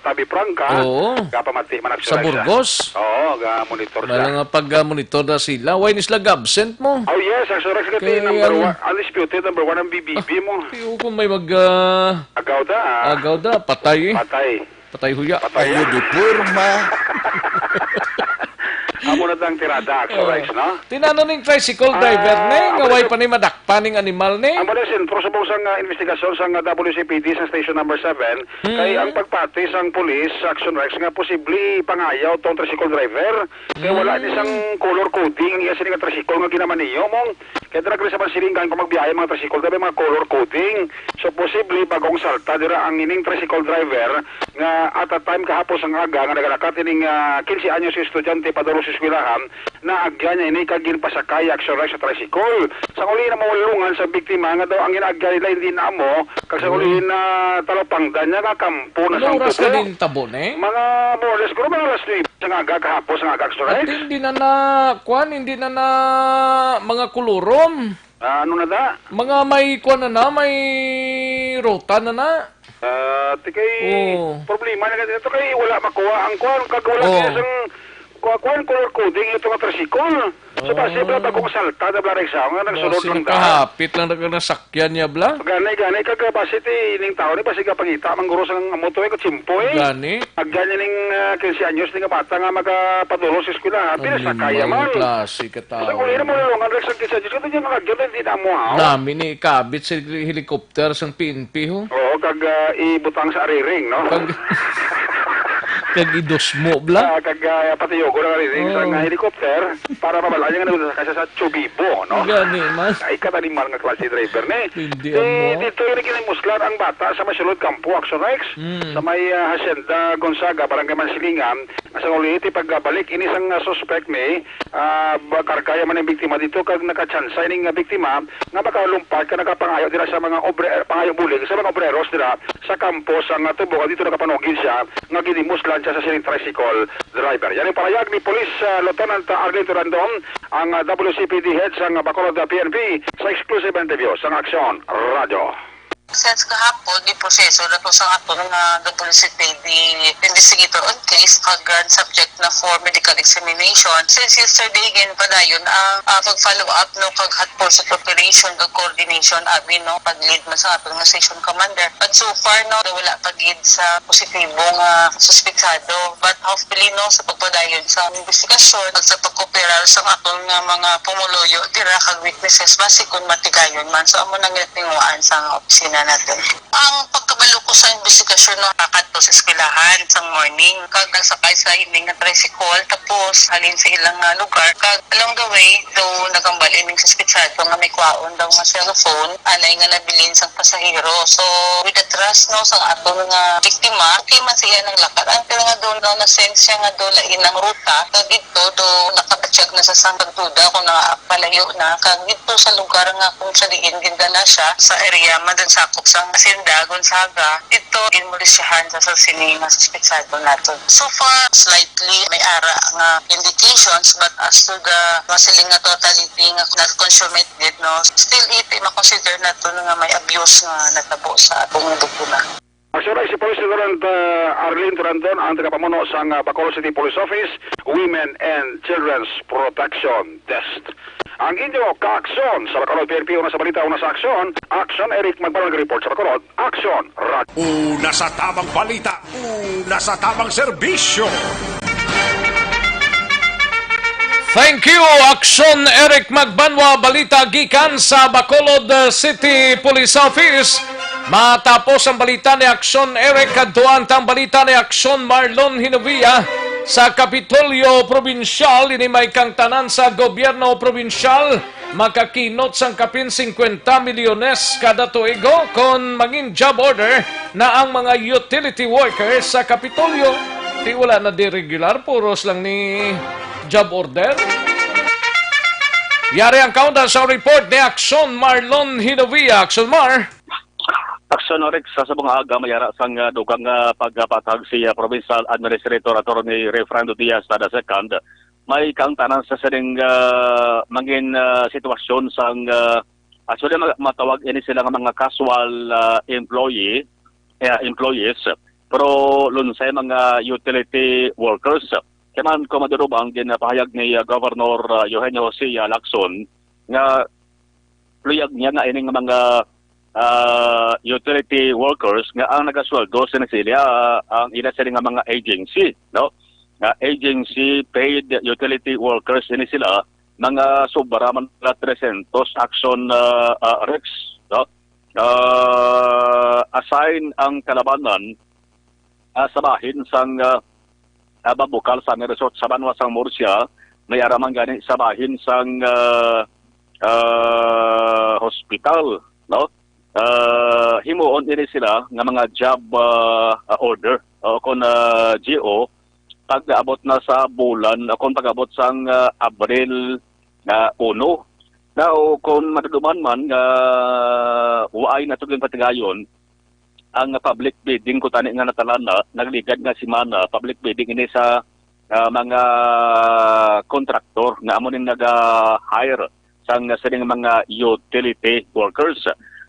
Tabi Franca. Oo. Kapamati man Sa Burgos. Oo, ga-monitor siya. Nga pag-monitor na sila. Why ni sila absent mo? Oh yes, actually, kasi number 1, undisputed number 1 ang BBB mo. Kung may Agaw da, patay Patay huya. Ayo di purma. Amo na tang tirada, Rex, no? Tinano ning tricycle driver nga way pa ni madakpan ning animal ni. Amo na pro sa busang investigasyon sa WCPD sa station number 7 kay ang pagpati sang pulis Aksyon Rex nga posible pangayaw tong tricycle driver kay wala ni sang color coding ang iya sining tricycle nga ginaman niyo mong kay dira sa silingan kung magbiyahe mga tricycle driver mga color coding. So posible bagong salta dira ang ining tricycle driver nga at a time kahapon sang aga nga nagalakat ining 15 anyos estudyante padaro sa eskwelahan na agya niya ini kagin pasakay Aksyon Rex sa tricycle. Sa uli na mawalungan sa biktima nga daw ang ginagya nila hindi na mo kag sa uli na talapangdan niya nga kampo na sang oras ka din tabon mga moles ko mga alas 9 sa aga kahapon sa aga Aksyon Rex. At hindi na na mga kulurom. Ano na da? Mga may may rota na. Tikay problema na ganito kay wala makuha ang kwan kag wala sang kuan color coding ito nga tricycle. So posible bagong salta na blarek sa nga nagsunod Basi lang da. kahapit lang na nasakyan niya bla. Gani kag basi ti ning tao ni basi ka pangita mangguro sang motoy ko chimpoy. Gani. Agyan ning 15 anyos ning bata nga magapadulong sa eskwela. Pila sa kaya man. Klase ka tao. Sa kuya mo lulungan rek sa 15 anyos ko ti mga gyud di na mo ha. Namin ni ikabit sa helicopter sang PNP ho. Oo, kag ibutang sa ariring, no? Kag idos mo bla. Kag patiyogo na ariring sa helicopter para mabalayan nga kasi sa Chubibo, no? Gani man. Ay kataniman nga klase driver ni. Hindi mo. Dito yung kinimuslan ang bata sa Masulod Campo, Action Rex. Sa may Hacienda Gonzaga, Barangay Mansilingan. Sa ulit, pagbalik, ini sang suspect ni, karkaya man ang biktima dito, kag nakachansa yung biktima, nga makalumpat ka nakapangayo dira sa mga pangayo bulig, sa mga obreros dira sa kampo sa nga tubo, dito nakapanugin siya, nga ginimuslan siya sa sining tricycle driver. Yan yung parayag ni Police Lieutenant Arlito Random, ang WCPD head sa Bacolod PNP, sa exclusive interview sa Action Radio. Since kahapon, di proseso na to sa ato nga WCPD investigator on case kag subject na for medical examination. Since yesterday again pa dayon ang pag-follow up no kag hot pursuit operation kag coordination abi no pag-lead man sa ato nga station commander. But so far no wala pagid sa positibong suspetsado. But hopefully no sa pagpadayon sa investigasyon at sa pagkooperar sa aton nga mga pumuloyo dira kag witnesses base kun matigayon man so amo nang tinguan sa opisina natin. Ang pagkabalo ko sa investigasyon no kakadto sa eskwelahan sa morning kag nagsakay sa hining nga tricycle tapos halin sa ilang lugar kag along the way do nagambali ning suspetsado nga may kwaon daw nga cellphone anay nga nabilin sang pasahero. So with the trust no sa aton nga biktima okay man siya ng lakad ang pero nga do no na sense siya nga do lain ang ruta kag dito do nakapatyag na sa sang pagduda kung nakapalayo na kag dito sa lugar nga kung sa diin ginda na siya sa area madan sa sakop sang Hacienda Gonzaga ito ginmulisyahan sa sining nga suspetsado nato. So far slightly may ara nga indications but as to the masiling nga totality nga na-consummate did no still iti makonsider nato nga may abuse nga natabo sa atong biktima. Actually, si Police Lieutenant Arlene Turandon, ang tagapamuno sa Bacolod City Police Office, Women and Children's Protection Desk. Ang inyo ka-aksyon sa Bacolod PNP, una sa balita, una sa aksyon, Action Eric Magbalang report sa Bacolod, Action Radio. Una sa tamang balita, una sa tamang serbisyo. Thank you, Action Eric Magbanwa, balita gikan sa Bacolod City Police Office. Matapos ang balita ni Action Eric, kaduan tang balita ni Action Marlon Hinovia sa Kapitolyo Provincial. Ini may kang tanan sa gobyerno provincial makakinot sang kapin 50 milyones kada tuigo kon mangin job order na ang mga utility workers sa Kapitolyo. Di wala na di regular, puros lang ni job order. Yari ang countdown sa report ni Action Marlon Hinovia. Action Mar. Action Rex sa mga aga mayara sang dugang pagpatag si Provincial Administrator Attorney Refrando Diaz tada second. May kang tanan sa sining mangin sitwasyon sang actually matawag ini sila nga mga casual employees pero lunsay mga utility workers. Kaman ko madurubang ginapahayag ni Governor Eugenio Jose Lacson nga luyag niya nga ining mga utility workers nga ang nagasweldo sa sila ang ila sa mga agency, no? Agency paid utility workers ini sila mga sobra man 300 action Rex, no? Assign ang kalabanan sa bahin sang babukal sa resort sa Banwa sang Murcia may araman gani sa bahin sang hospital, no? Himuon ini sila nga mga job order o kon GO pag-abot na sa bulan o kon pag-abot sang Abril 1. Now kung matuduman man nga waay na tugin patigayon ang public bidding ko tani nga natalana nagligad nga si Mana public bidding ini sa mga kontraktor nga amo ning naga-hire sang sining mga utility workers.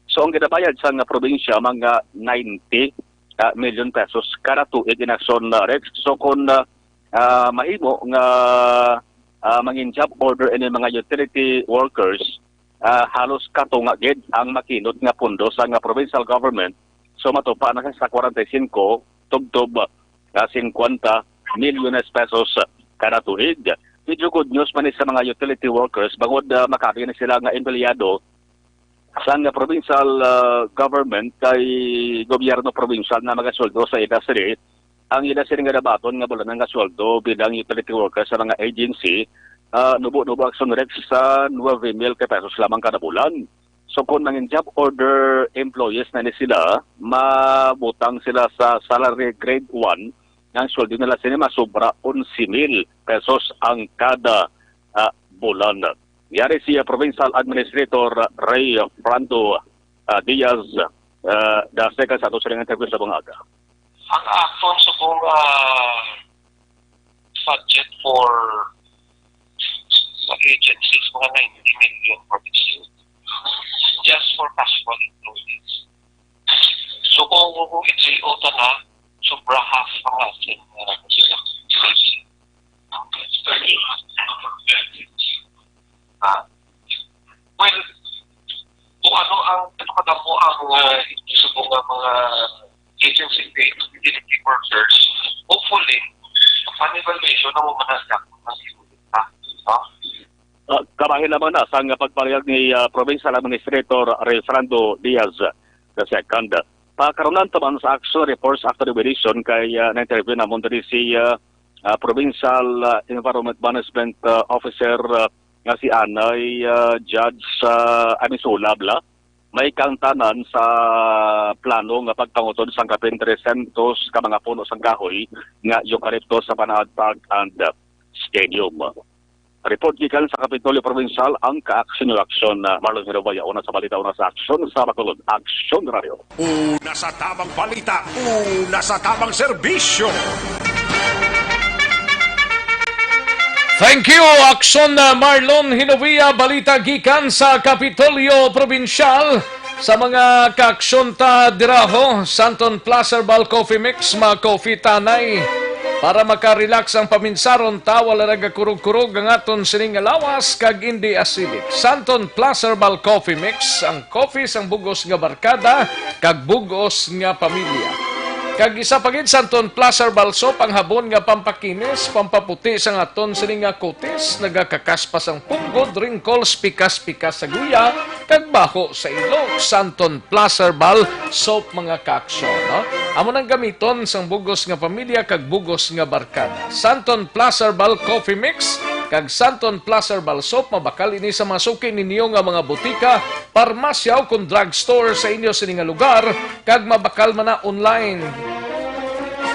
So ang ginabayad sa probinsya mga 90 million pesos kada tuig in Action Rex. So kung mahimo nga mangin job order ini mga utility workers halos katunga gid ang makinot nga pundo sa nga provincial government. So matupa na sa 45 tubtob 50 milyones pesos kada tuig. Medyo good news man sa mga utility workers bangod makabigyan sila nga empleyado sa nga provincial government kay gobyerno provincial na magasweldo sa industry. Ang industry nga dabaton nga bulan nga sweldo bilang utility workers sa mga agency nubo-nubo Action Rex sa 9,000 pesos lamang kada bulan. So kung nangin job order employees na ni sila, mabutang sila sa salary grade 1, ang sweldo nila sila sobra 11,000 pesos ang kada bulan. Yari si Provincial Administrator Ray Fernando Diaz da second sa tusang interview sa Bangaga. Ang akton sa kong budget for agencies, mga 90 million for this year. Just for casual employees. So kung i-auto na, sobra half ang ating sila. Well, kung ano ang mo ang isubong ng mga agency utility workers, hopefully, ang evaluation na mo manasyak ng Kabahin naman na sa pagpalagay ni Provincial Administrator Ray Fernando Diaz II. Pakaroon naman sa action reports after evaluation kay na-interview naman din si Provincial Environment Management Officer nga si Anay Judge Amisulabla. May kangtanan sa plano nga pagpangutod sa kapin 300 ka mga puno sa kahoy nga eucalyptus sa Panaadpag and Stadium. Report gikan sa Kapitolyo Provincial ang ka-action Marlon Hirobaya. Una sa balita, una sa aksyon sa Bacolod. Action Radio. Una sa tamang balita, una sa tamang serbisyo. Thank you, Action Marlon Hinovia. Balita gikan sa Kapitolyo Provincial. Sa mga ka-aksyon ta diraho, Santon Placer Bal Coffee Mix, mga coffee tanay. Para makarelax ang paminsaron wala nagakurog-kurog ang aton sining lawas kag hindi acidic. Santon Placer Bal Coffee Mix, ang coffee sang bugos nga barkada kag bugos nga pamilya. Kag isa pagid Santon Placer Bal Soap, ang habon nga pampakinis, pampaputi sang aton sining nga kutis, nagakakaspas ang punggod, wrinkles, pikas-pikas sa guya, kag baho sa ilok. Santon Placer Bal Soap mga kaaksyon, no? Amo nang gamiton sang bugos nga pamilya kag bugos nga barkada. Santon Placer Bal Coffee Mix kag Santon Placer Bal Soap mabakal ini sa masuki ninyo nga mga butika, parmasya o kung drugstore sa inyo sining nga lugar, kag mabakal man na online.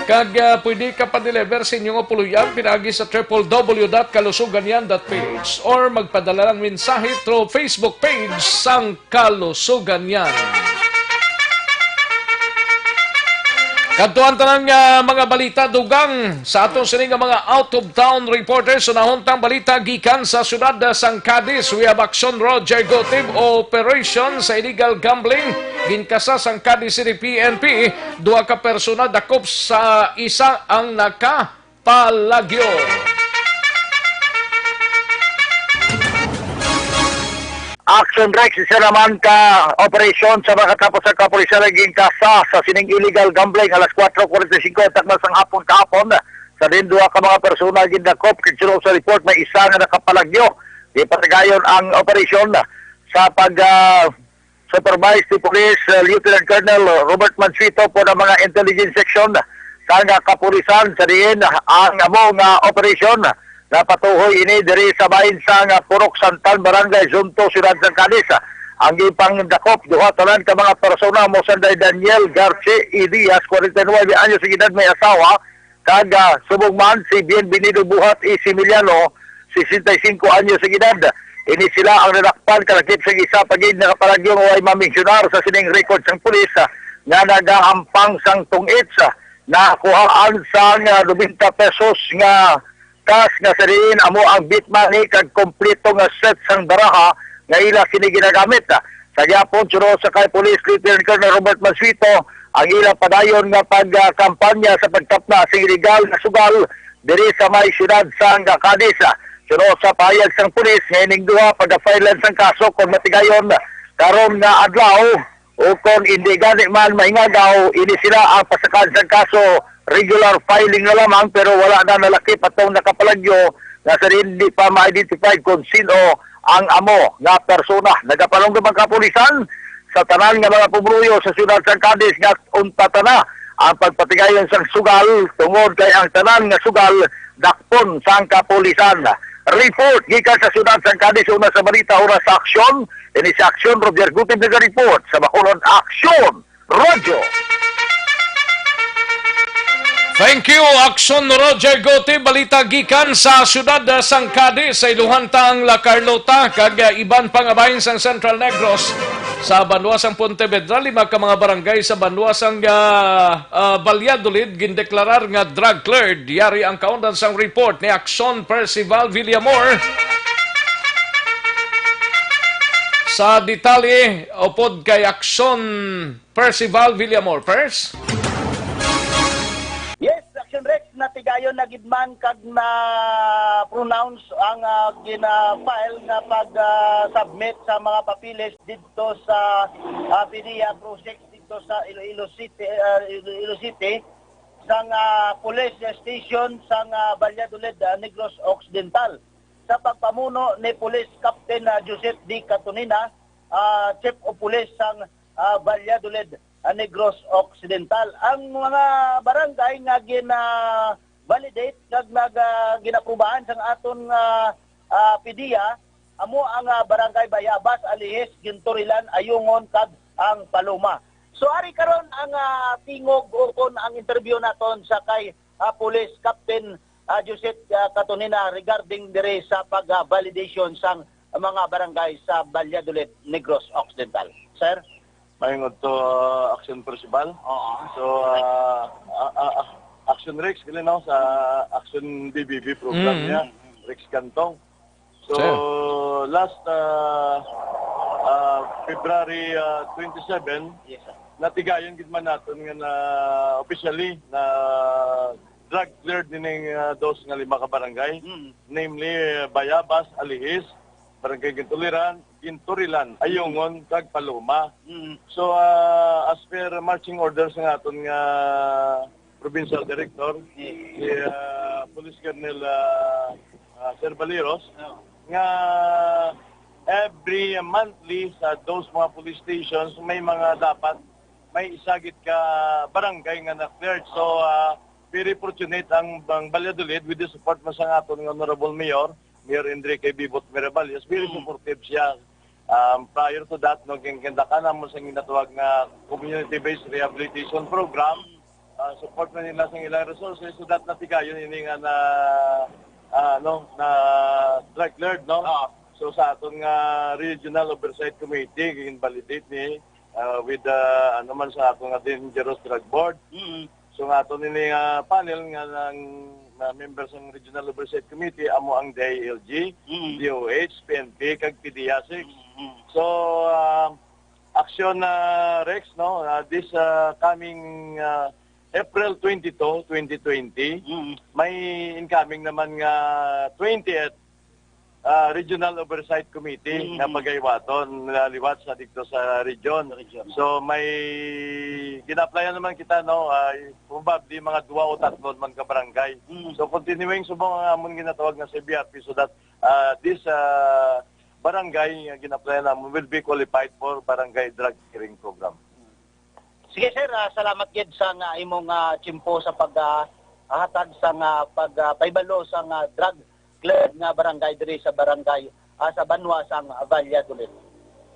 Kag pwede ka pa-deliver sa inyong puluyan pinagi sa www.kalusuganyan.ph or magpadala ng mensahe through Facebook page sang Kalusuganyan. Kantuan tanang mga balita dugang sa atong sining mga out-of-town reporters sa nahuntang balita gikan sa syudad sang Cadiz. We have Action Roger Gotib operation sa illegal gambling. Ginkasa sang Cadiz City PNP, 2 ka persona dakop sa isa ang nakapalagyo. Action Rex, isa naman ka operasyon sa mga katapos sa kapulisan naging kasa sa sining illegal gambling alas 4:45 takmas ang hapon kahapon. Sa din 2 ka mga persona gindakop kagsunod sa report may isa nga nakapalagyo. Di patagayon ang operasyon sa pag supervise ni Police Lieutenant Colonel Robert Mansito po ng mga intelligence section sa nga kapulisan sa diin ang among operasyon na patuhoy ini diri sa bahin sa Purok Santan, Barangay Zunto, Ciudad San Cadiz. Ang ipang dakop, 2 tanan ka mga persona mo sanday Daniel Garce Idias, 49 anyos sa edad, may asawa, kag subugman si Bienvenido Buhat Isimiliano, 65 anyos sa edad. Ini sila ang nadakpan kalakip sa isa pagid nakapalagyo nga ay mamensionar sa sining record sang pulis nga nagahampang sang tungits na kuhaan sang 90 pesos nga kas nga sa diin amo ang bit money kag kompleto nga set sang baraha nga ila kini ginagamit. Sa gyapon sunod sa kay Police Lieutenant Colonel Robert Mansito ang ila padayon nga pagkampanya sa pagtapna sa illegal na sugal diri sa may siyudad sang Cadiz. Suno sa pahayag sang pulis ngayon duha pag-file sang kaso kung matigayon karon nga adlaw o kung hindi gani man mahingagaw ini sila ang pasakan sang kaso regular filing na lamang pero wala na nalakip atong nakapalagyo nga sa hindi pa ma-identify kung sino ang amo nga persona. Nagapalunggab ang kapulisan sa tanan nga mga pubruyo sa siyudad sang Cadiz nga untata na ang pagpatigayon sang sugal tungod kay ang tanan nga sugal dakpon sang kapulisan. Report gikan sa siyudad sang Cadiz una sa balita oras sa aksyon. Ini sa aksyon Roger Gutib nag-report sa Bacolod Aksyon Radyo. Thank you, Action Roger Gotti. Balita gikan sa siyudad sang Cadiz sa Iluhantang La Carlota kag iban pang abahin sang Central Negros sa banwasang Pontevedra. 5 ka mga barangay sa banwasang Valladolid gindeklarar nga drug cleared. Yari ang kaundan sang report ni Action Percival Villamor. Sa detalye, upod kay Action Percival Villamor. Pers? Yes, Action Rex, natigayon na gidman kag na pronounce ang gina-file nga pag-submit sa mga papilis dito sa PDEA project dito sa Iloilo City sang police station sang Valladolid, Negros Occidental. Sa pagpamuno ni Police Captain Joseph D. Catonina, Chief of Police sang Valladolid, Negros Occidental. Ang mga barangay nga gina-validate kag ginaprubahan sang aton PDEA amo ang barangay Bayabas, Alihis, Gintorilan, Ayungon kag ang Paloma. So ari karon ang tingog o kon ang interview naton sa kay Police Captain Joseph Catonina regarding dire sa pag-validation sang mga barangay sa Valladolid, Negros Occidental. Sir? Mayroon to Action Percival. So, Action Rex, no, sa Action BBB program niya, Rex Cantong. So, last February 27, natigayon gitman natin nga na officially na drug cleared din dos nga 5 ka barangay, namely Bayabas, Alihis, Barangay Gintorilan, Ayungon, kag Paloma. So as per marching orders ng aton nga provincial director, si Police Colonel Sir Baleros, nga every monthly sa those mga police stations may mga dapat may isagit ka barangay nga na-cleared. So very fortunate ang Valladolid with the support mo sa aton ng Honorable Mayor Enrique Bibot Miraballes. Very supportive siya. Prior to that, ganda ka na mo sa ginatawag na community-based rehabilitation program. Support na nila sa ilang resources so that natigayon ini nga na drug cleared, no? So sa aton nga Regional Oversight Committee, gin-validate ni with man sa aton nga Dangerous Drug Board. So nga ito nini panel nga ng members ng Regional Oversight Committee, amo ang DILG, DOH, PNP, kag PDEA 6. So, Action Rex, no, this coming April 22, 2020, may incoming naman nga 20th Regional Oversight Committee na magaywaton naliwat sa dito sa region. So may gina-applyan naman kita, no, probably mga 2 o 3 man ka barangay. So continuing subong ang amon ginatawag na CBRP so that this barangay gina-applyan naman will be qualified for barangay drug clearing program. Sige sir, salamat gid sa imong tsimpo sa paghatag sa pagpaibalo sa drug cleared nga barangay diri sa barangay sa Banwasang Valladolid.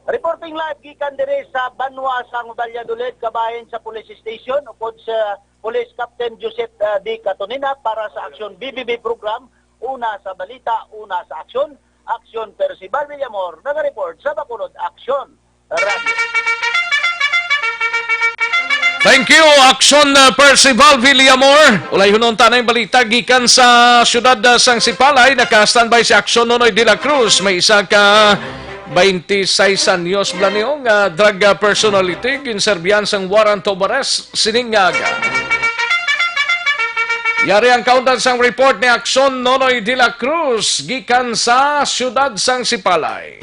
Reporting live gikan diri sa Banwasang Valladolid kabahin sa police station upod sa Police Captain Joseph D. Catonina para sa Action BBB program. Una sa balita, una sa aksyon. Action Percival Villamor nag-report sa Bacolod Action Radio. Thank you, Action Percival Villamor. Ulay hunon tanay balita gikan sa siyudad sang Sipalay. Naka-standby si Action Nonoy de la Cruz. May isa ka 26 anyos blaniong drug personality ginserbihan sang warrant of arrest siningaga. Yari ang kaundan sang report ni Aksyon Nonoy de la Cruz gikan sa siyudad sang Sipalay.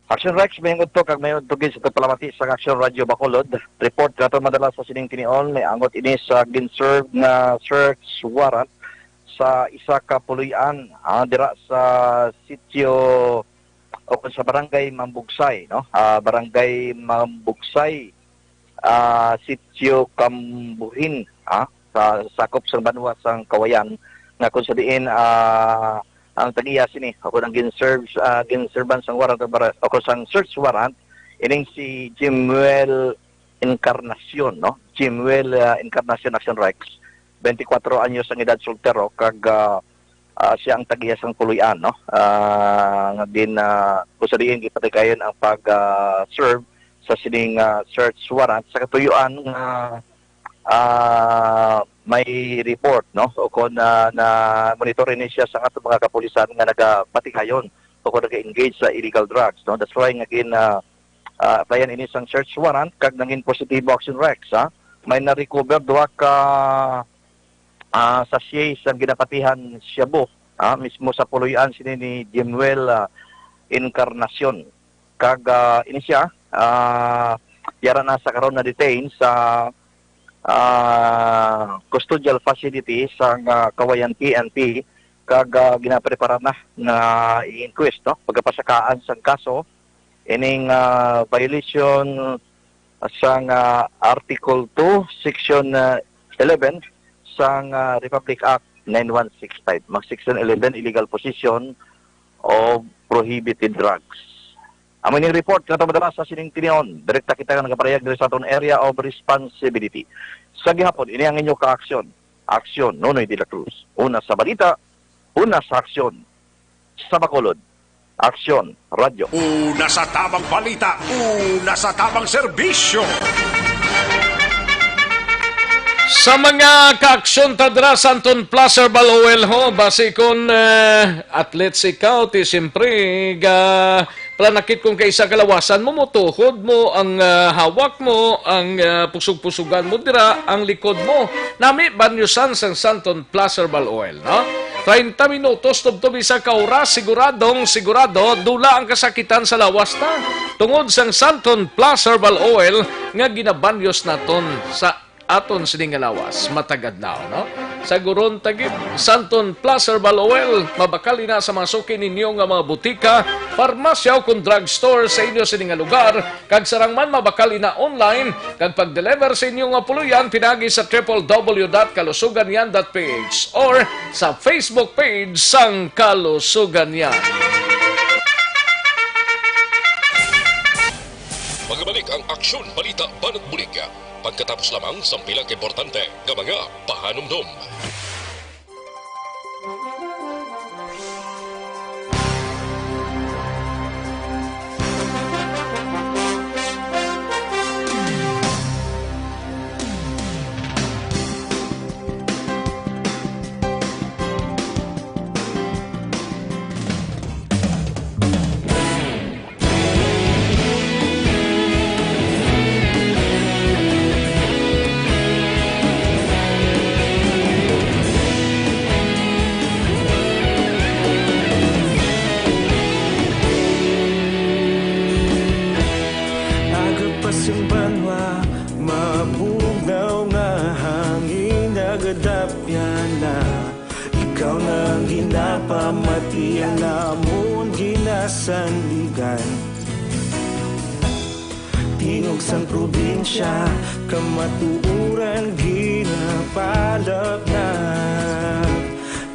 Action Rex, may to kag may tugis ito palamati sa Action Radio Bacolod. Report kato madala sa sining tinion, may angot ini sa ginserve na search warrant sa isa ka puluyan dira sa sitio o sa barangay Mambugsay, no? Barangay Mambugsay, sitio Kambuhin, sa sakop sa banwa sang Kawayan, nga kung sa diin ang tagiya sini ako nang ginserban sang warrant ako sang search warrant ining si Jimuel Encarnacion, no? Jimuel Encarnacion Action Rex, 24 anyos ang edad, soltero, kag siya ang tagiya sang puluyan, no? Nga din kung sa diin gipatikayon ang pag-serve sa sining search warrant sa katuyuan nga may report, no, o kung na monitorin siya sa ato mga kapulisan nga nagapatikayon o kung nag-engage sa illegal drugs, no. That's why again applyan ini sang search warrant kag nangin positibo Action Rex, may na-recover duha ka sachets ang ginapatihan shabu, mismo sa puluyan sini ni Jimuel Encarnacion, kag ini siya yara na sa karon na detain sa custodial facility sa Kawayan PNP kag ginaprepara na i-inquest, no, pagkapasakaan sang kaso ining violation sang Article 2 Section 11 sang Republic Act 9165, mag Section 11 illegal possession of prohibited drugs. Amo ning report nga madala sa sining tinion, direkta kita nga nagaparehag diri sa aton area of responsibility. Sa gihapon ini ang inyo ka-aksyon. Aksyon Nonoy de la Cruz. Una sa balita, una sa aksyon. Sa Bacolod, Aksyon Radio. Una sa tamang balita, una sa tamang serbisyo. Sa mga kaaksyon tadra sa Anton Placer Balowel ho, base kon athletes ikaw, ti siyempre planakit kung kaisa kalawasan mo, mutuhod mo, ang hawak mo, ang pusug-pusugan mo dira, ang likod mo. Nami, banyusan sa Santon Placer Balowel, no? 30 minutos, tubtubi sa kaura, sigurado, dula ang kasakitan sa lawas na. Tungod sang Santon Placer Balowel, nga ginabanyos naton sa aton sining lawas, matagad na, no? Sa guron tagip, Santon Placer Balowel, mabakali na sa masukin ninyo nga mga butika, farmasya o kung drugstore sa inyo sining lugar, kag sarang man mabakali na online, kag pag-deliver sa inyo nga puluyan, pinagi sa www.kalusuganyan.ph or sa Facebook page sang Kalusuganyan. Magbalik ang Aksyon Balita Banat Bulig. Pagkatapos lamang sa pilang importante ng mga pahanumdum. Pamatian namon ginasandigan, tingog sang probinsya, kamatuuran ginapalap na.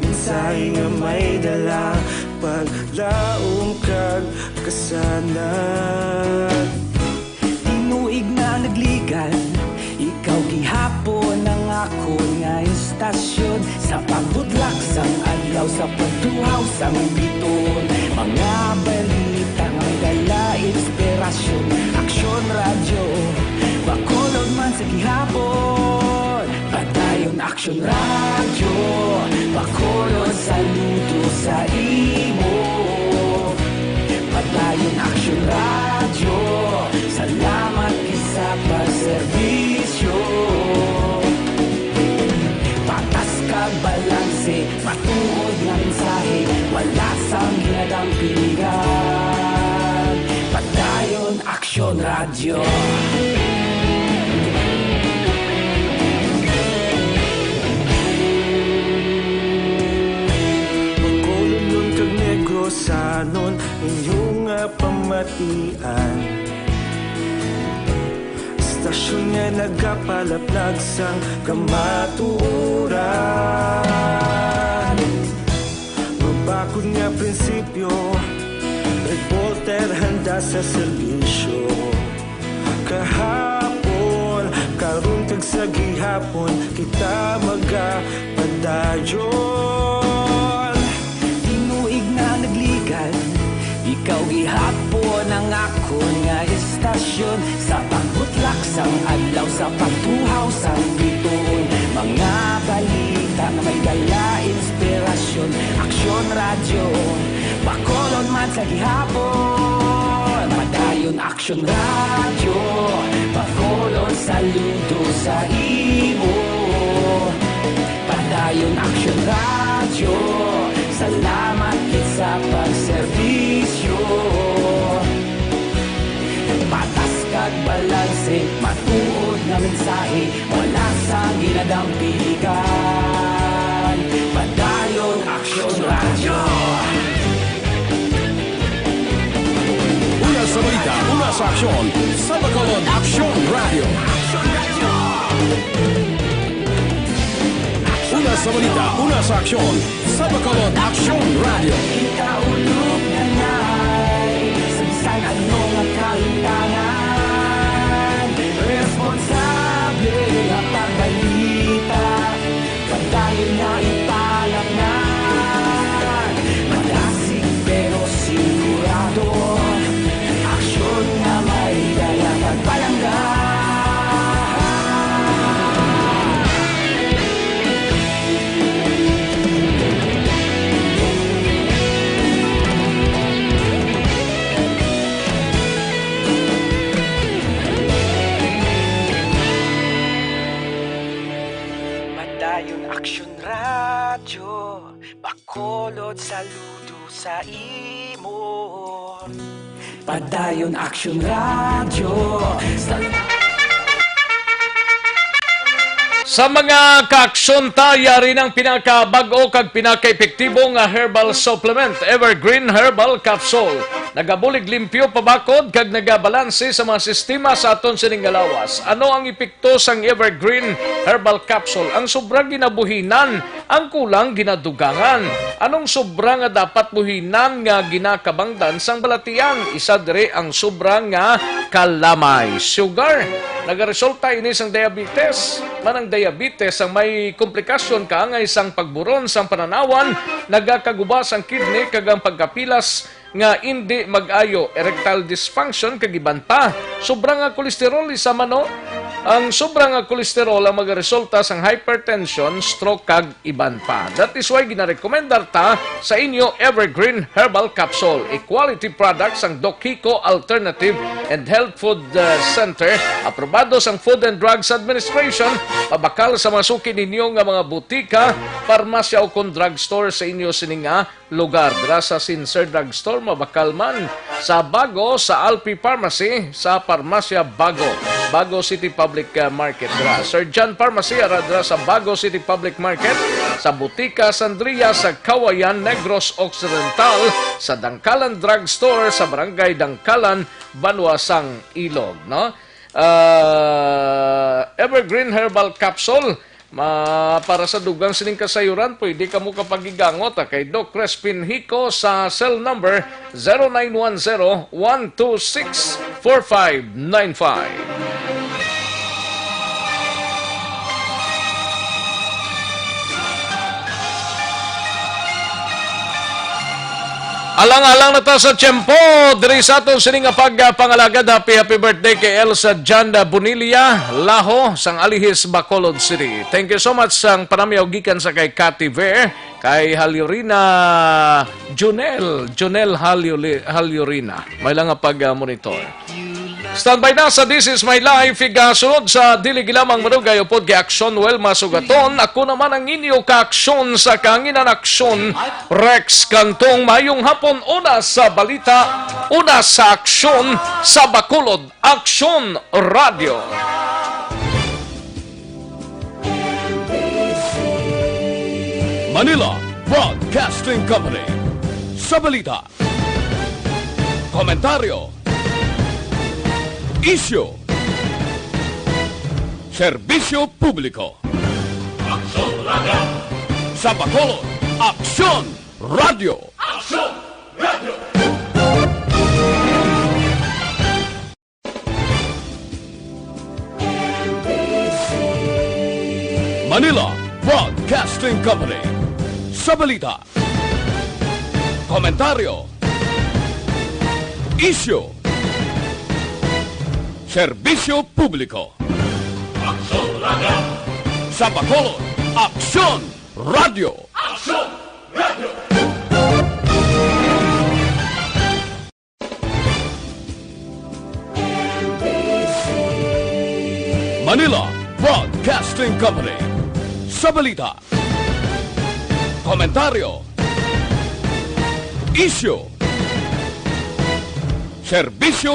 Minsay nga may dala, paglaom kag kasanat. Tinuig na nagligan, ikaw gihapon ang ako nga istasyon, sa pagbudlak sang adlaw, sa pagtuhaw sang biton. Mga balita nga dala inspirasyon, Aksyon Radio Bacolod man sa gihapon. Padayon Aksyon Radio Bacolod, saludo sa imo. Padayon Aksyon Radio, salamat isa pa serbisyo. Radyo. Magkulong kag Negrosanon inyong pamatian. Istasyon nga nagapalaplag sang kamaturan. Mabakod nga prinsipyo, reporter handa sa serbisyo. Kahapon, karon kag sa gihapon, kita magapadayon. Tinuig na nagligan, ikaw gihapon ang akon nga istasyon. Sa pagbutlak sang adlaw, sa pagtuhaw sang bituon. Mga balita na may dala inspirasyon. Aksyon radyo, Bacolod man sa gihapon. Padayon Aksyon radyo, Bacolod saludo sa imo. Padayon Aksyon radyo, salamat kit sa pagserbisyo. Patas kag balanse, matuod na mensahe, wala sa ginadampigan. Padayon Aksyon radyo. Una sa balita, una sa aksyon, sa Bacolod Aksyon Radio. Una sa balita, una sa aksyon, sa Bacolod Aksyon Radio. Ikaulog na na'y sagsang ano nga kahintangan. Responsable nga pagbalita, pagdayon na ipalaknan. Malasig pero sigurado, aksyon na may dala pagpalanggan. Padayon Aksyon radyo, Bacolod saludo sa imo. Padayon Aksyon radyo. Sa mga kaaksyon taya rin ang pinakabago kag pinaka-epektibo nga herbal supplement, Evergreen Herbal Capsule. Nagabulig limpyo pabakod kag nagabalanse sa mga sistema sa aton sining galawas. Ano ang epekto sang Evergreen Herbal Capsule? Ang sobrang ginabuhinan, ang kulang ginadugangan. Anong sobra nga dapat buhinan nga ginakabangdan sang balatian? Isa dire ang sobra nga kalamay. Sugar. Nagaresulta ini sang diabetes. Manang diabetes ang may komplikasyon kaangay sang pagburon sang pananawan, nagakagubas ang kidney kag ang pagkapilas nga hindi mag-ayo, erectile dysfunction kag iban pa. Sobrang nga kolesterol isa mano. Ang sobrang nga kolesterol ang magaresulta sang hypertension, stroke kag iban pa. That is why ginarekomendar ta sa inyo Evergreen Herbal Capsule, a quality product sang Doc Kiko Alternative and Health Food Center, aprobado sang Food and Drugs Administration, pabakal sa mga suki ninyo nga mga butika, parmasya o kon drugstore sa inyo sininga lugar. Dira sa Sincere Drugstore, mabakal man sa Bago, sa Alpi Pharmacy, sa Parmasya Bago, Bago City Public Market. Dira Sir John Pharmacy, dira sa Bago City Public Market, sa Butika Sandria, sa Kawayan, Negros Occidental, sa Dangkalan Drugstore, sa Barangay Dangkalan, Banwasang Ilog. No? Evergreen Herbal Capsule, para sa dugang sining kasayuran, pwede ka mo kapagigangot kay Doc Crespin Hico sa cell number 0910-126-4595. Alang-alang na ta sa tiyempo, diri sa atong sining pagpangalagad. Happy birthday kay Elsa Janda Bonilia, Laho, sang Alihis, Bacolod City. Thank you so much sang panamyaw gikan sa kay Cathy Ver, kay Junel Halyurina. May lang pag-monitor. Standby na sa This Is My Life. Igasunod sa diligilamang marugay upod kay Aksyon Well Masugaton. Ako naman ang inyo ka-aksyon sa kanginan aksyon. Rex Kantong mayong hapon. Una sa balita, una sa aksyon sa Bacolod. Aksyon Radio. Manila Broadcasting Company. Sa balita, komentaryo, isyu, serbisyo publiko. Aksyon Radio. Sa Bacolod, Aksyon Radio. Aksyon Radio. Manila Broadcasting Company. Sa balita, komentaryo, isyu, serbisyo publiko. Aksyon Radio. Sa Bacolod, Aksyon Radio. Aksyon Radio. Manila Broadcasting Company. Sa balita, komentaryo, isyu, serbisyo